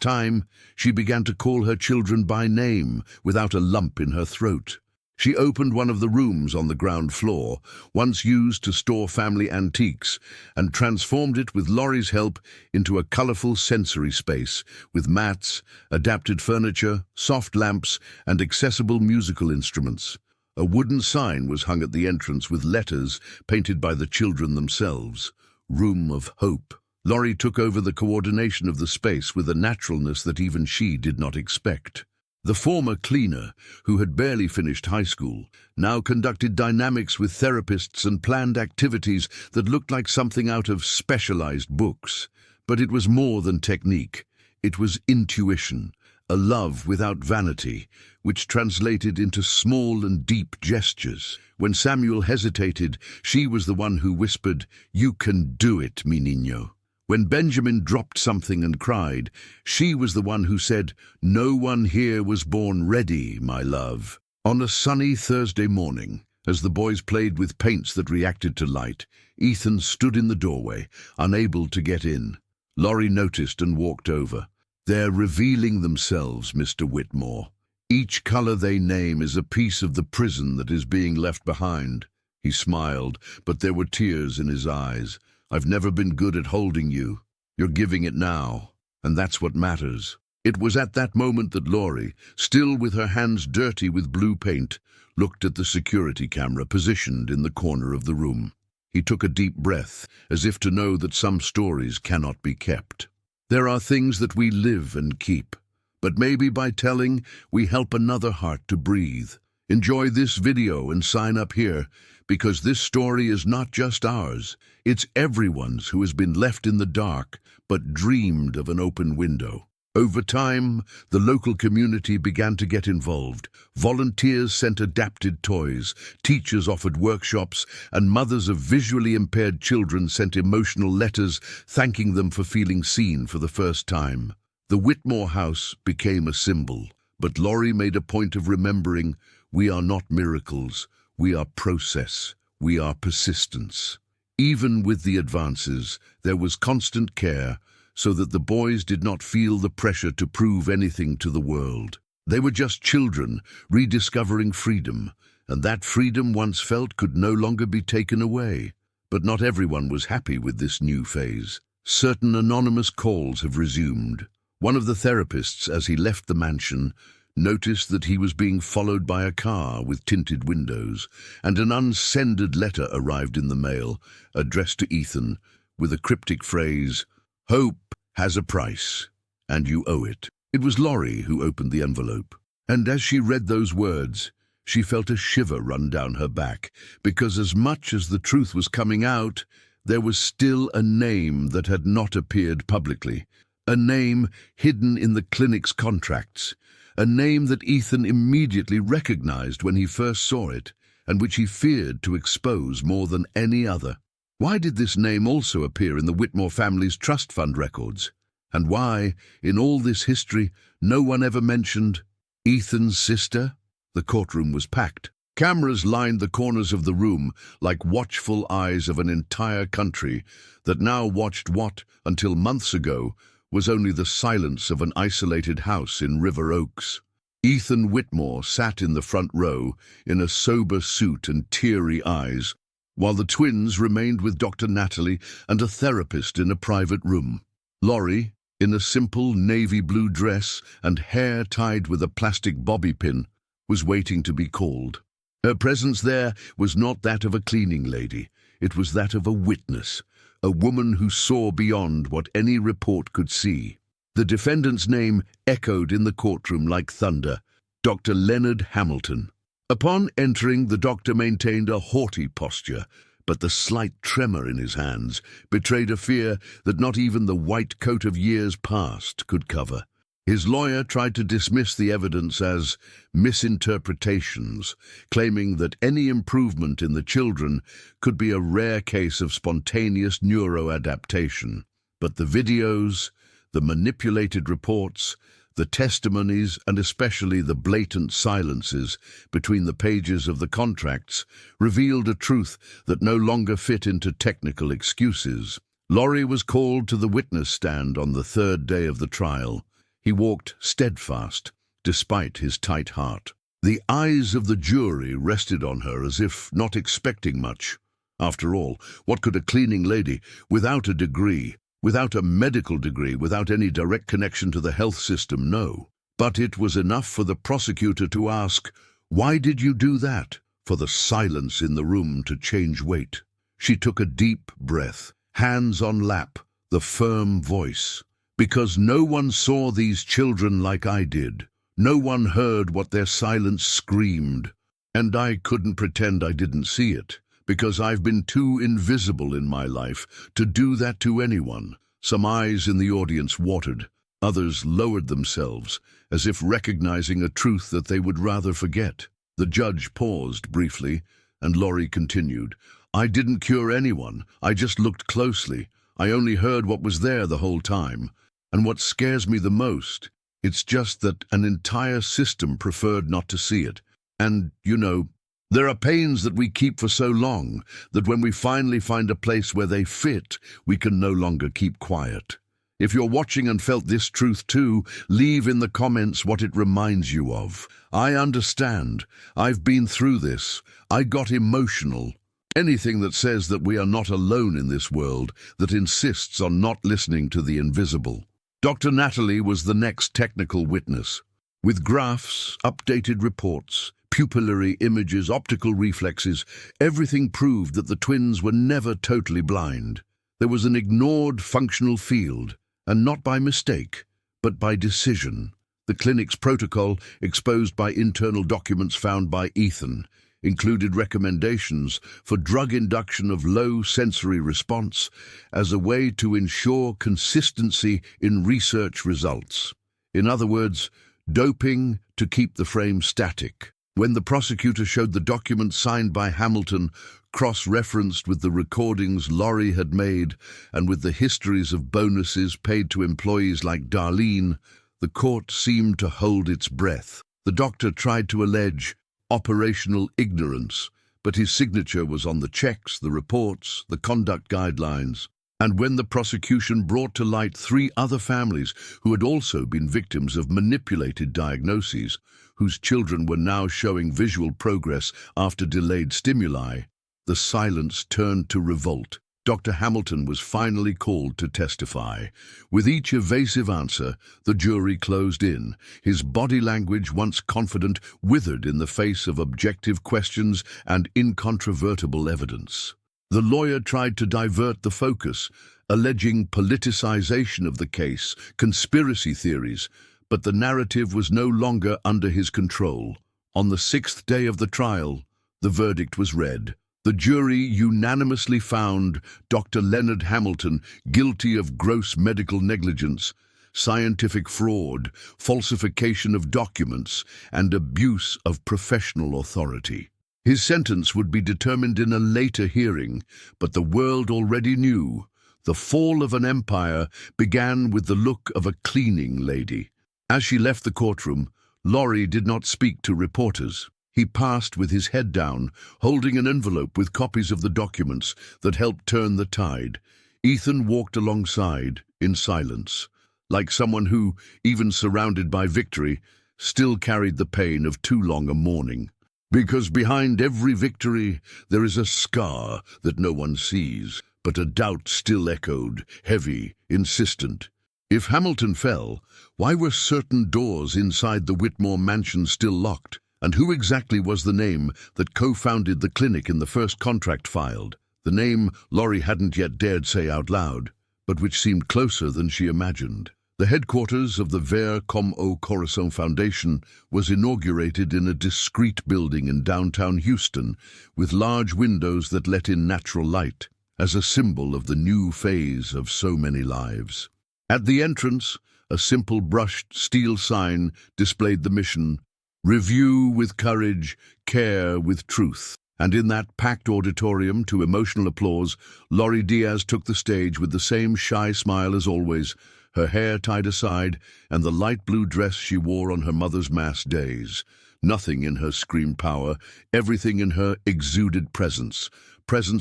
time, she began to call her children by name without a lump in her throat. She opened one of the rooms on the ground floor, once used to store family antiques, and transformed it with Lori's help into a colorful sensory space with mats, adapted furniture, soft lamps, and accessible musical instruments. A wooden sign was hung at the entrance with letters painted by the children themselves, "Room of Hope." Lori took over the coordination of the space with a naturalness that even she did not expect. The former cleaner, who had barely finished high school, now conducted dynamics with therapists and planned activities that looked like something out of specialized books. But it was more than technique. It was intuition, a love without vanity, which translated into small and deep gestures. When Samuel hesitated, she was the one who whispered, "You can do it, mi niño." When Benjamin dropped something and cried, she was the one who said, "No one here was born ready, my love." On a sunny Thursday morning, As the boys played with paints that reacted to light, Ethan stood in the doorway, unable to get in. Laurie noticed and walked over. "They're revealing themselves, Mr. Whitmore. Each color they name is a piece of the prison that is being left behind." He smiled, but there were tears in his eyes. "I've never been good at holding you. You're giving it now, and that's what matters." It was at that moment that Laurie, still with her hands dirty with blue paint, looked at the security camera positioned in the corner of the room. He took a deep breath, as if to know that some stories cannot be kept. There are things that we live and keep, but maybe by telling, we help another heart to breathe. Enjoy this video and sign up here, because this story is not just ours. It's everyone's who has been left in the dark, but dreamed of an open window. Over time, the local community began to get involved. Volunteers sent adapted toys, teachers offered workshops, and mothers of visually impaired children sent emotional letters thanking them for feeling seen for the first time. The Whitmore house became a symbol, but Laurie made a point of remembering, we are not miracles, we are process, we are persistence. Even with the advances, there was constant care, so that the boys did not feel the pressure to prove anything to the world. They were just children, rediscovering freedom, and that freedom once felt could no longer be taken away. But not everyone was happy with this new phase. Certain anonymous calls have resumed. One of the therapists, as he left the mansion, noticed that he was being followed by a car with tinted windows, and an unsended letter arrived in the mail, addressed to Ethan, with a cryptic phrase, "Hope has a price, and you owe it." It was Laurie who opened the envelope, and as she read those words, she felt a shiver run down her back, because as much as the truth was coming out, there was still a name that had not appeared publicly, a name hidden in the clinic's contracts, a name that Ethan immediately recognized when he first saw it, and which he feared to expose more than any other. Why did this name also appear in the Whitmore family's trust fund records? And why, in all this history, no one ever mentioned Ethan's sister? The courtroom was packed. Cameras lined the corners of the room like watchful eyes of an entire country that now watched what, until months ago, was only the silence of an isolated house in River Oaks. Ethan Whitmore sat in the front row in a sober suit and teary eyes, while the twins remained with Dr. Natalie and a therapist in a private room. Laurie, in a simple navy blue dress and hair tied with a plastic bobby pin, was waiting to be called. Her presence there was not that of a cleaning lady, it was that of a witness, a woman who saw beyond what any report could see. The defendant's name echoed in the courtroom like thunder, Dr. Leonard Hamilton. Upon entering, the doctor maintained a haughty posture, but the slight tremor in his hands betrayed a fear that not even the white coat of years past could cover. His lawyer tried to dismiss the evidence as misinterpretations, claiming that any improvement in the children could be a rare case of spontaneous neuroadaptation. But the videos, the manipulated reports, the testimonies, and especially the blatant silences between the pages of the contracts revealed a truth that no longer fit into technical excuses. Laurie was called to the witness stand on the third day of the trial. He walked steadfast, despite his tight heart. The eyes of the jury rested on her as if not expecting much. After all, what could a cleaning lady, without a degree, without a medical degree, without any direct connection to the health system, know? But it was enough for the prosecutor to ask, "Why did you do that?" for the silence in the room to change weight. She took a deep breath, hands on lap, the firm voice. "Because no one saw these children like I did. No one heard what their silence screamed. And I couldn't pretend I didn't see it, because I've been too invisible in my life to do that to anyone." Some eyes in the audience watered. Others lowered themselves, as if recognizing a truth that they would rather forget. The judge paused briefly, and Laurie continued, "I didn't cure anyone. I just looked closely. I only heard what was there the whole time. And what scares me the most, it's just that an entire system preferred not to see it. And, you know, There are pains that we keep for so long that when we finally find a place where they fit, we can no longer keep quiet. If you're watching and felt this truth too, leave in the comments what it reminds you of. I understand. I've been through this. I got emotional. Anything that says that we are not alone in this world, that insists on not listening to the invisible. Dr. Natalie was the next technical witness. With graphs, updated reports, pupillary images, optical reflexes, everything proved that the twins were never totally blind. There was an ignored functional field, and not by mistake, but by decision. The clinic's protocol, exposed by internal documents found by Ethan, included recommendations for drug induction of low sensory response as a way to ensure consistency in research results. In other words, doping to keep the frame static. When the prosecutor showed the documents signed by Hamilton, cross-referenced with the recordings Laurie had made and with the histories of bonuses paid to employees like Darlene, the court seemed to hold its breath. The doctor tried to allege operational ignorance, but his signature was on the checks, the reports, the conduct guidelines. And when the prosecution brought to light 3 other families who had also been victims of manipulated diagnoses, whose children were now showing visual progress after delayed stimuli, the silence turned to revolt. Dr. Hamilton was finally called to testify. With each evasive answer, the jury closed in. His body language, once confident, withered in the face of objective questions and incontrovertible evidence. The lawyer tried to divert the focus, alleging politicization of the case, conspiracy theories, but the narrative was no longer under his control. On the 6th day of the trial, the verdict was read. The jury unanimously found Dr. Leonard Hamilton guilty of gross medical negligence, scientific fraud, falsification of documents, and abuse of professional authority. His sentence would be determined in a later hearing, but the world already knew. The fall of an empire began with the look of a cleaning lady. As she left the courtroom, Laurie did not speak to reporters. He passed with his head down, holding an envelope with copies of the documents that helped turn the tide. Ethan walked alongside, in silence, like someone who, even surrounded by victory, still carried the pain of too long a mourning. Because behind every victory, there is a scar that no one sees, but a doubt still echoed, heavy, insistent. If Hamilton fell, why were certain doors inside the Whitmore mansion still locked? And who exactly was the name that co-founded the clinic in the first contract filed? The name Laurie hadn't yet dared say out loud, but which seemed closer than she imagined. The headquarters of the Ver Comme au Corazon Foundation was inaugurated in a discreet building in downtown Houston, with large windows that let in natural light, as a symbol of the new phase of so many lives. At the entrance, a simple brushed steel sign displayed the mission: Review with courage, care with truth. And in that packed auditorium, to emotional applause, Laurie Diaz took the stage with the same shy smile as always, her hair tied aside, and the light blue dress she wore on her mother's mass days. Nothing in her screamed power, everything in her exuded presence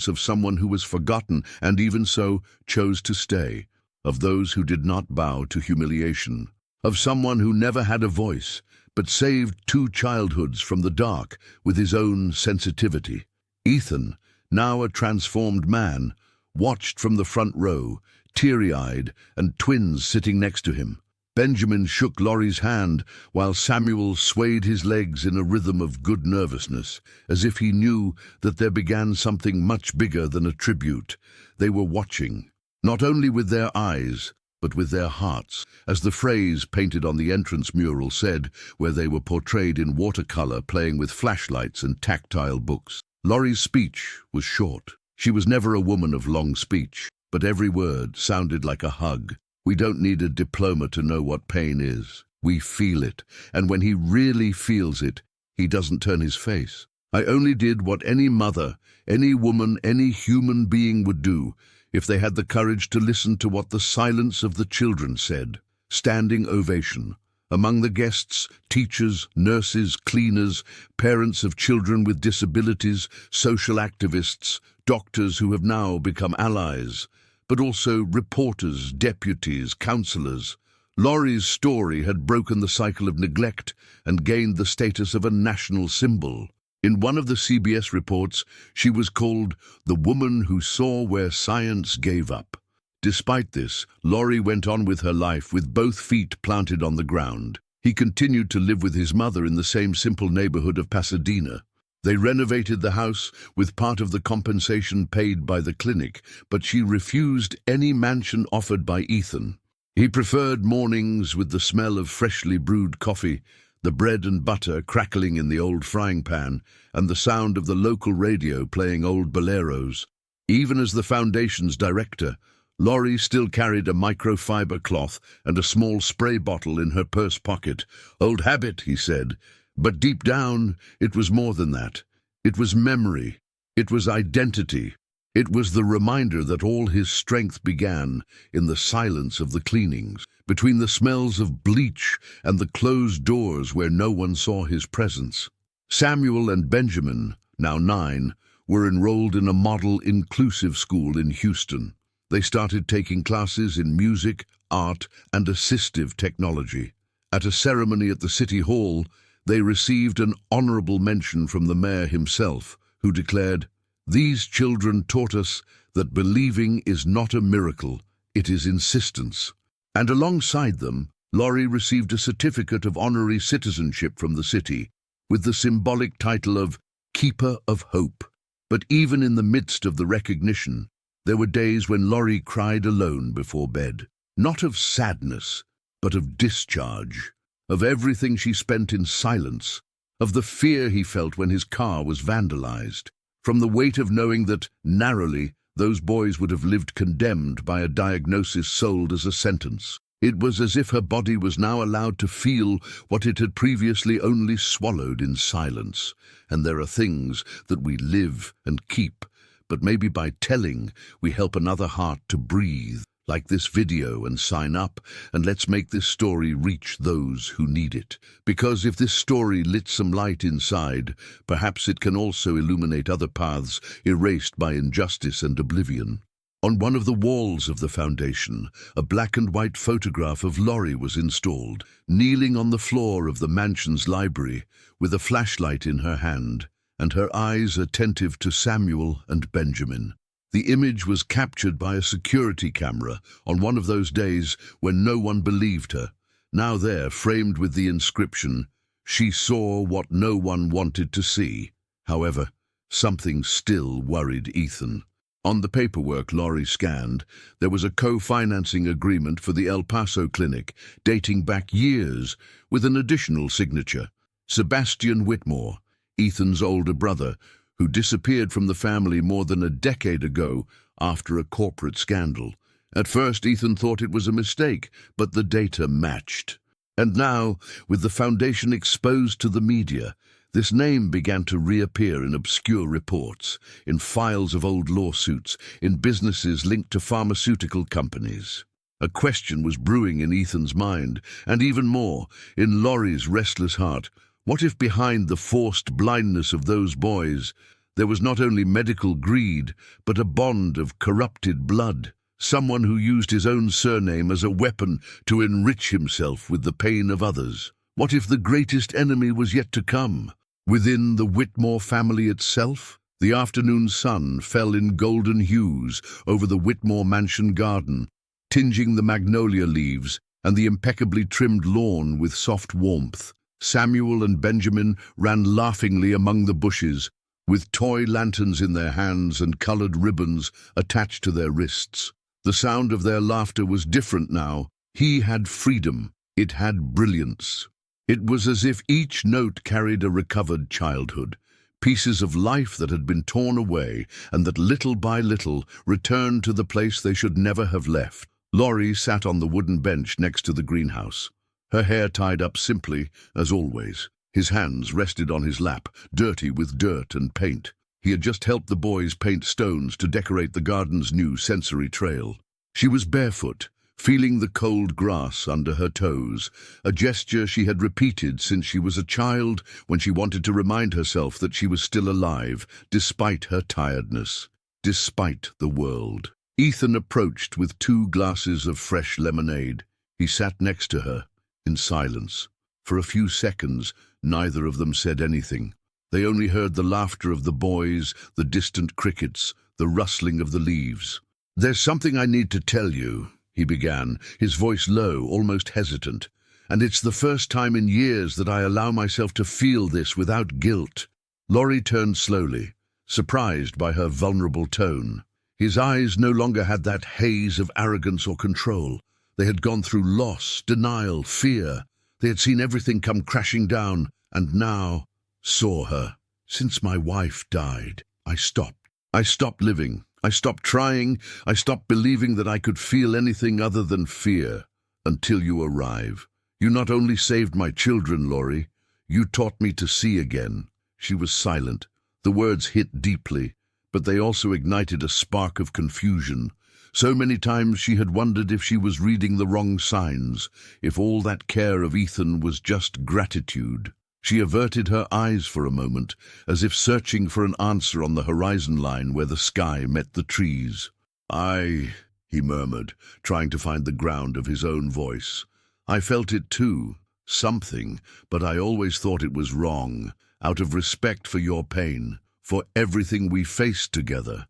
of someone who was forgotten and even so chose to stay, of those who did not bow to humiliation, of someone who never had a voice, but saved 2 childhoods from the dark with his own sensitivity. Ethan, now a transformed man, watched from the front row, teary-eyed, and twins sitting next to him. Benjamin shook Laurie's hand, while Samuel swayed his legs in a rhythm of good nervousness, as if he knew that there began something much bigger than a tribute. They were watching, not only with their eyes, but with their hearts, as the phrase painted on the entrance mural said, where they were portrayed in watercolor playing with flashlights and tactile books. Laurie's speech was short. She was never a woman of long speech, but every word sounded like a hug. We don't need a diploma to know what pain is. We feel it, and when he really feels it, he doesn't turn his face. I only did what any mother, any woman, any human being would do if they had the courage to listen to what the silence of the children said. Standing ovation. Among the guests, teachers, nurses, cleaners, parents of children with disabilities, social activists, doctors who have now become allies, but also reporters, deputies, counsellors. Laurie's story had broken the cycle of neglect and gained the status of a national symbol. In one of the CBS reports, she was called the woman who saw where science gave up. Despite this, Laurie went on with her life with both feet planted on the ground. He continued to live with his mother in the same simple neighborhood of Pasadena. They renovated the house with part of the compensation paid by the clinic, but she refused any mansion offered by Ethan. He preferred mornings with the smell of freshly brewed coffee, the bread and butter crackling in the old frying pan, and the sound of the local radio playing old boleros. Even as the foundation's director, Laurie still carried a microfiber cloth and a small spray bottle in her purse pocket. "Old habit," he said, but deep down it was more than that. It was memory. It was identity. It was the reminder that all his strength began in the silence of the cleanings, between the smells of bleach and the closed doors where no one saw his presence. Samuel and Benjamin, now 9, were enrolled in a model inclusive school in Houston. They started taking classes in music, art, and assistive technology. At a ceremony at the City Hall, they received an honorable mention from the mayor himself, who declared, "These children taught us that believing is not a miracle, it is insistence." And alongside them, Laurie received a certificate of honorary citizenship from the city, with the symbolic title of Keeper of Hope. But even in the midst of the recognition, there were days when Laurie cried alone before bed, not of sadness, but of discharge, of everything she spent in silence, of the fear he felt when his car was vandalized, from the weight of knowing that, narrowly, those boys would have lived condemned by a diagnosis sold as a sentence. It was as if her body was now allowed to feel what it had previously only swallowed in silence. And there are things that we live and keep, but maybe by telling, we help another heart to breathe. Like this video and sign up, and let's make this story reach those who need it. Because if this story lit some light inside, perhaps it can also illuminate other paths erased by injustice and oblivion. On one of the walls of the foundation, a black and white photograph of Laurie was installed, kneeling on the floor of the mansion's library, with a flashlight in her hand, and her eyes attentive to Samuel and Benjamin. The image was captured by a security camera on one of those days when no one believed her. Now there, framed with the inscription, "She saw what no one wanted to see." However, something still worried Ethan. On the paperwork Laurie scanned, there was a co-financing agreement for the El Paso clinic, dating back years, with an additional signature. Sebastian Whitmore, Ethan's older brother, who disappeared from the family more than a decade ago after a corporate scandal. At first, Ethan thought it was a mistake, but the data matched. And now, with the foundation exposed to the media, this name began to reappear in obscure reports, in files of old lawsuits, in businesses linked to pharmaceutical companies. A question was brewing in Ethan's mind, and even more, in Laurie's restless heart. What if behind the forced blindness of those boys, there was not only medical greed, but a bond of corrupted blood? Someone who used his own surname as a weapon to enrich himself with the pain of others. What if the greatest enemy was yet to come? Within the Whitmore family itself? The afternoon sun fell in golden hues over the Whitmore mansion garden, tinging the magnolia leaves and the impeccably trimmed lawn with soft warmth. Samuel and Benjamin ran laughingly among the bushes, with toy lanterns in their hands and colored ribbons attached to their wrists. The sound of their laughter was different now. He had freedom. It had brilliance. It was as if each note carried a recovered childhood, pieces of life that had been torn away and that little by little returned to the place they should never have left. Laurie sat on the wooden bench next to the greenhouse, her hair tied up simply, as always. His hands rested on his lap, dirty with dirt and paint. He had just helped the boys paint stones to decorate the garden's new sensory trail. She was barefoot, feeling the cold grass under her toes, a gesture she had repeated since she was a child when she wanted to remind herself that she was still alive, despite her tiredness, despite the world. Ethan approached with 2 glasses of fresh lemonade. He sat next to her, in silence. For a few seconds, neither of them said anything. They only heard the laughter of the boys, the distant crickets, the rustling of the leaves. "There's something I need to tell you," he began, his voice low, almost hesitant. "And it's the first time in years that I allow myself to feel this without guilt." Laurie turned slowly, surprised by her vulnerable tone. His eyes no longer had that haze of arrogance or control. They had gone through loss, denial, fear. They had seen everything come crashing down, and now saw her. "Since my wife died, I stopped. I stopped living. I stopped trying. I stopped believing that I could feel anything other than fear. Until you arrive. You not only saved my children, Laurie, you taught me to see again." She was silent. The words hit deeply, but they also ignited a spark of confusion. So many times she had wondered if she was reading the wrong signs, if all that care of Ethan was just gratitude. She averted her eyes for a moment, as if searching for an answer on the horizon line where the sky met the trees. He murmured, trying to find the ground of his own voice. "I felt it too, something, but I always thought it was wrong, out of respect for your pain, for everything we faced together.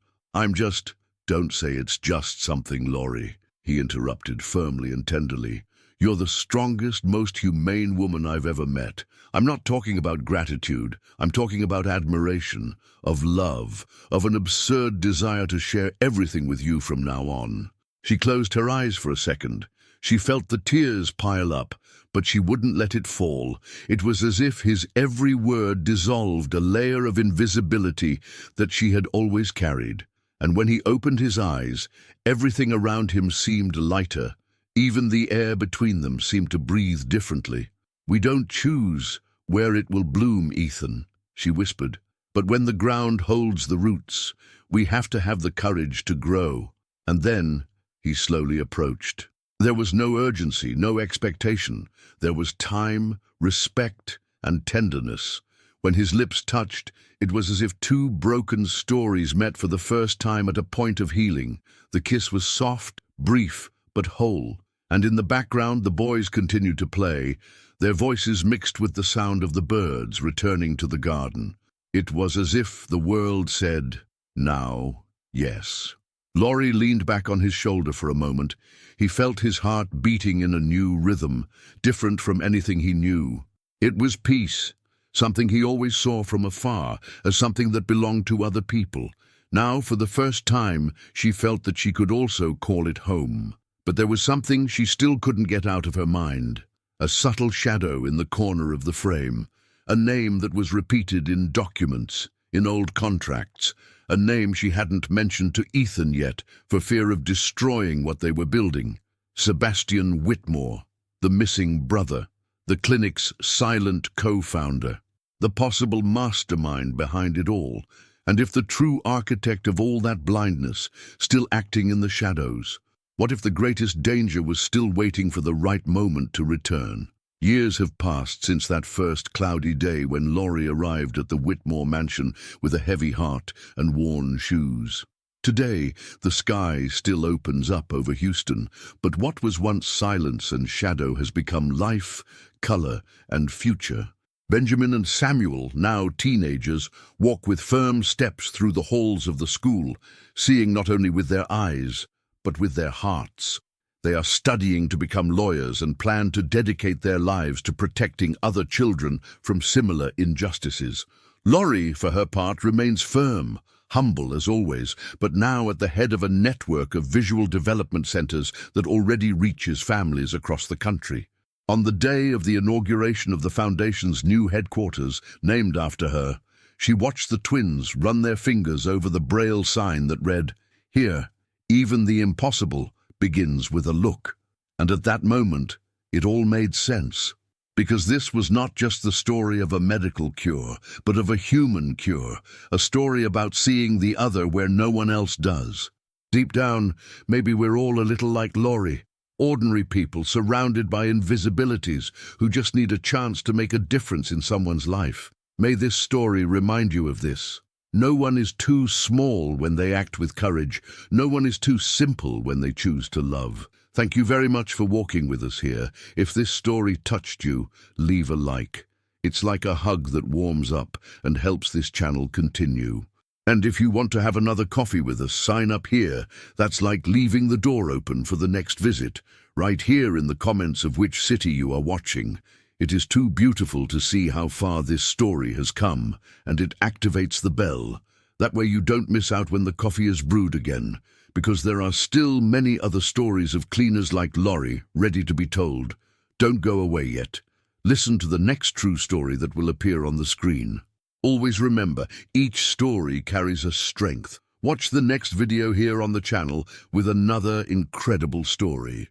Don't say it's just something, Laurie," he interrupted firmly and tenderly. "You're the strongest, most humane woman I've ever met. I'm not talking about gratitude. I'm talking about admiration, of love, of an absurd desire to share everything with you from now on." She closed her eyes for a second. She felt the tears pile up, but she wouldn't let it fall. It was as if his every word dissolved a layer of invisibility that she had always carried. And when he opened his eyes, everything around him seemed lighter. Even the air between them seemed to breathe differently. "We don't choose where it will bloom, Ethan," she whispered. "But when the ground holds the roots, we have to have the courage to grow." And then he slowly approached. There was no urgency, no expectation. There was time, respect, and tenderness. When his lips touched, it was as if 2 broken stories met for the first time at a point of healing. The kiss was soft, brief, but whole. And in the background, the boys continued to play, their voices mixed with the sound of the birds returning to the garden. It was as if the world said, "Now, yes." Laurie leaned back on his shoulder for a moment. He felt his heart beating in a new rhythm, different from anything he knew. It was peace, something he always saw from afar, as something that belonged to other people. Now, for the first time, she felt that she could also call it home. But there was something she still couldn't get out of her mind. A subtle shadow in the corner of the frame. A name that was repeated in documents, in old contracts. A name she hadn't mentioned to Ethan yet, for fear of destroying what they were building. Sebastian Whitmore, the missing brother, the clinic's silent co-founder, the possible mastermind behind it all, and if the true architect of all that blindness, still acting in the shadows. What if the greatest danger was still waiting for the right moment to return? Years have passed since that first cloudy day when Laurie arrived at the Whitmore mansion with a heavy heart and worn shoes. Today, the sky still opens up over Houston, but what was once silence and shadow has become life, color, and future. Benjamin and Samuel, now teenagers, walk with firm steps through the halls of the school, seeing not only with their eyes, but with their hearts. They are studying to become lawyers and plan to dedicate their lives to protecting other children from similar injustices. Laurie, for her part, remains firm, humble as always, but now at the head of a network of visual development centers that already reaches families across the country. On the day of the inauguration of the Foundation's new headquarters, named after her, she watched the twins run their fingers over the braille sign that read, "Here, even the impossible begins with a look." And at that moment, it all made sense. Because this was not just the story of a medical cure, but of a human cure, a story about seeing the other where no one else does. Deep down, maybe we're all a little like Laurie, ordinary people surrounded by invisibilities who just need a chance to make a difference in someone's life. May this story remind you of this. No one is too small when they act with courage. No one is too simple when they choose to love. Thank you very much for walking with us here. If this story touched you, leave a like. It's like a hug that warms up and helps this channel continue. And if you want to have another coffee with us, sign up here. That's like leaving the door open for the next visit. Write here in the comments of which city you are watching. It is too beautiful to see how far this story has come, and it activates the bell. That way you don't miss out when the coffee is brewed again, because there are still many other stories of cleaners like Laurie ready to be told. Don't go away yet. Listen to the next true story that will appear on the screen. Always remember, each story carries a strength. Watch the next video here on the channel with another incredible story.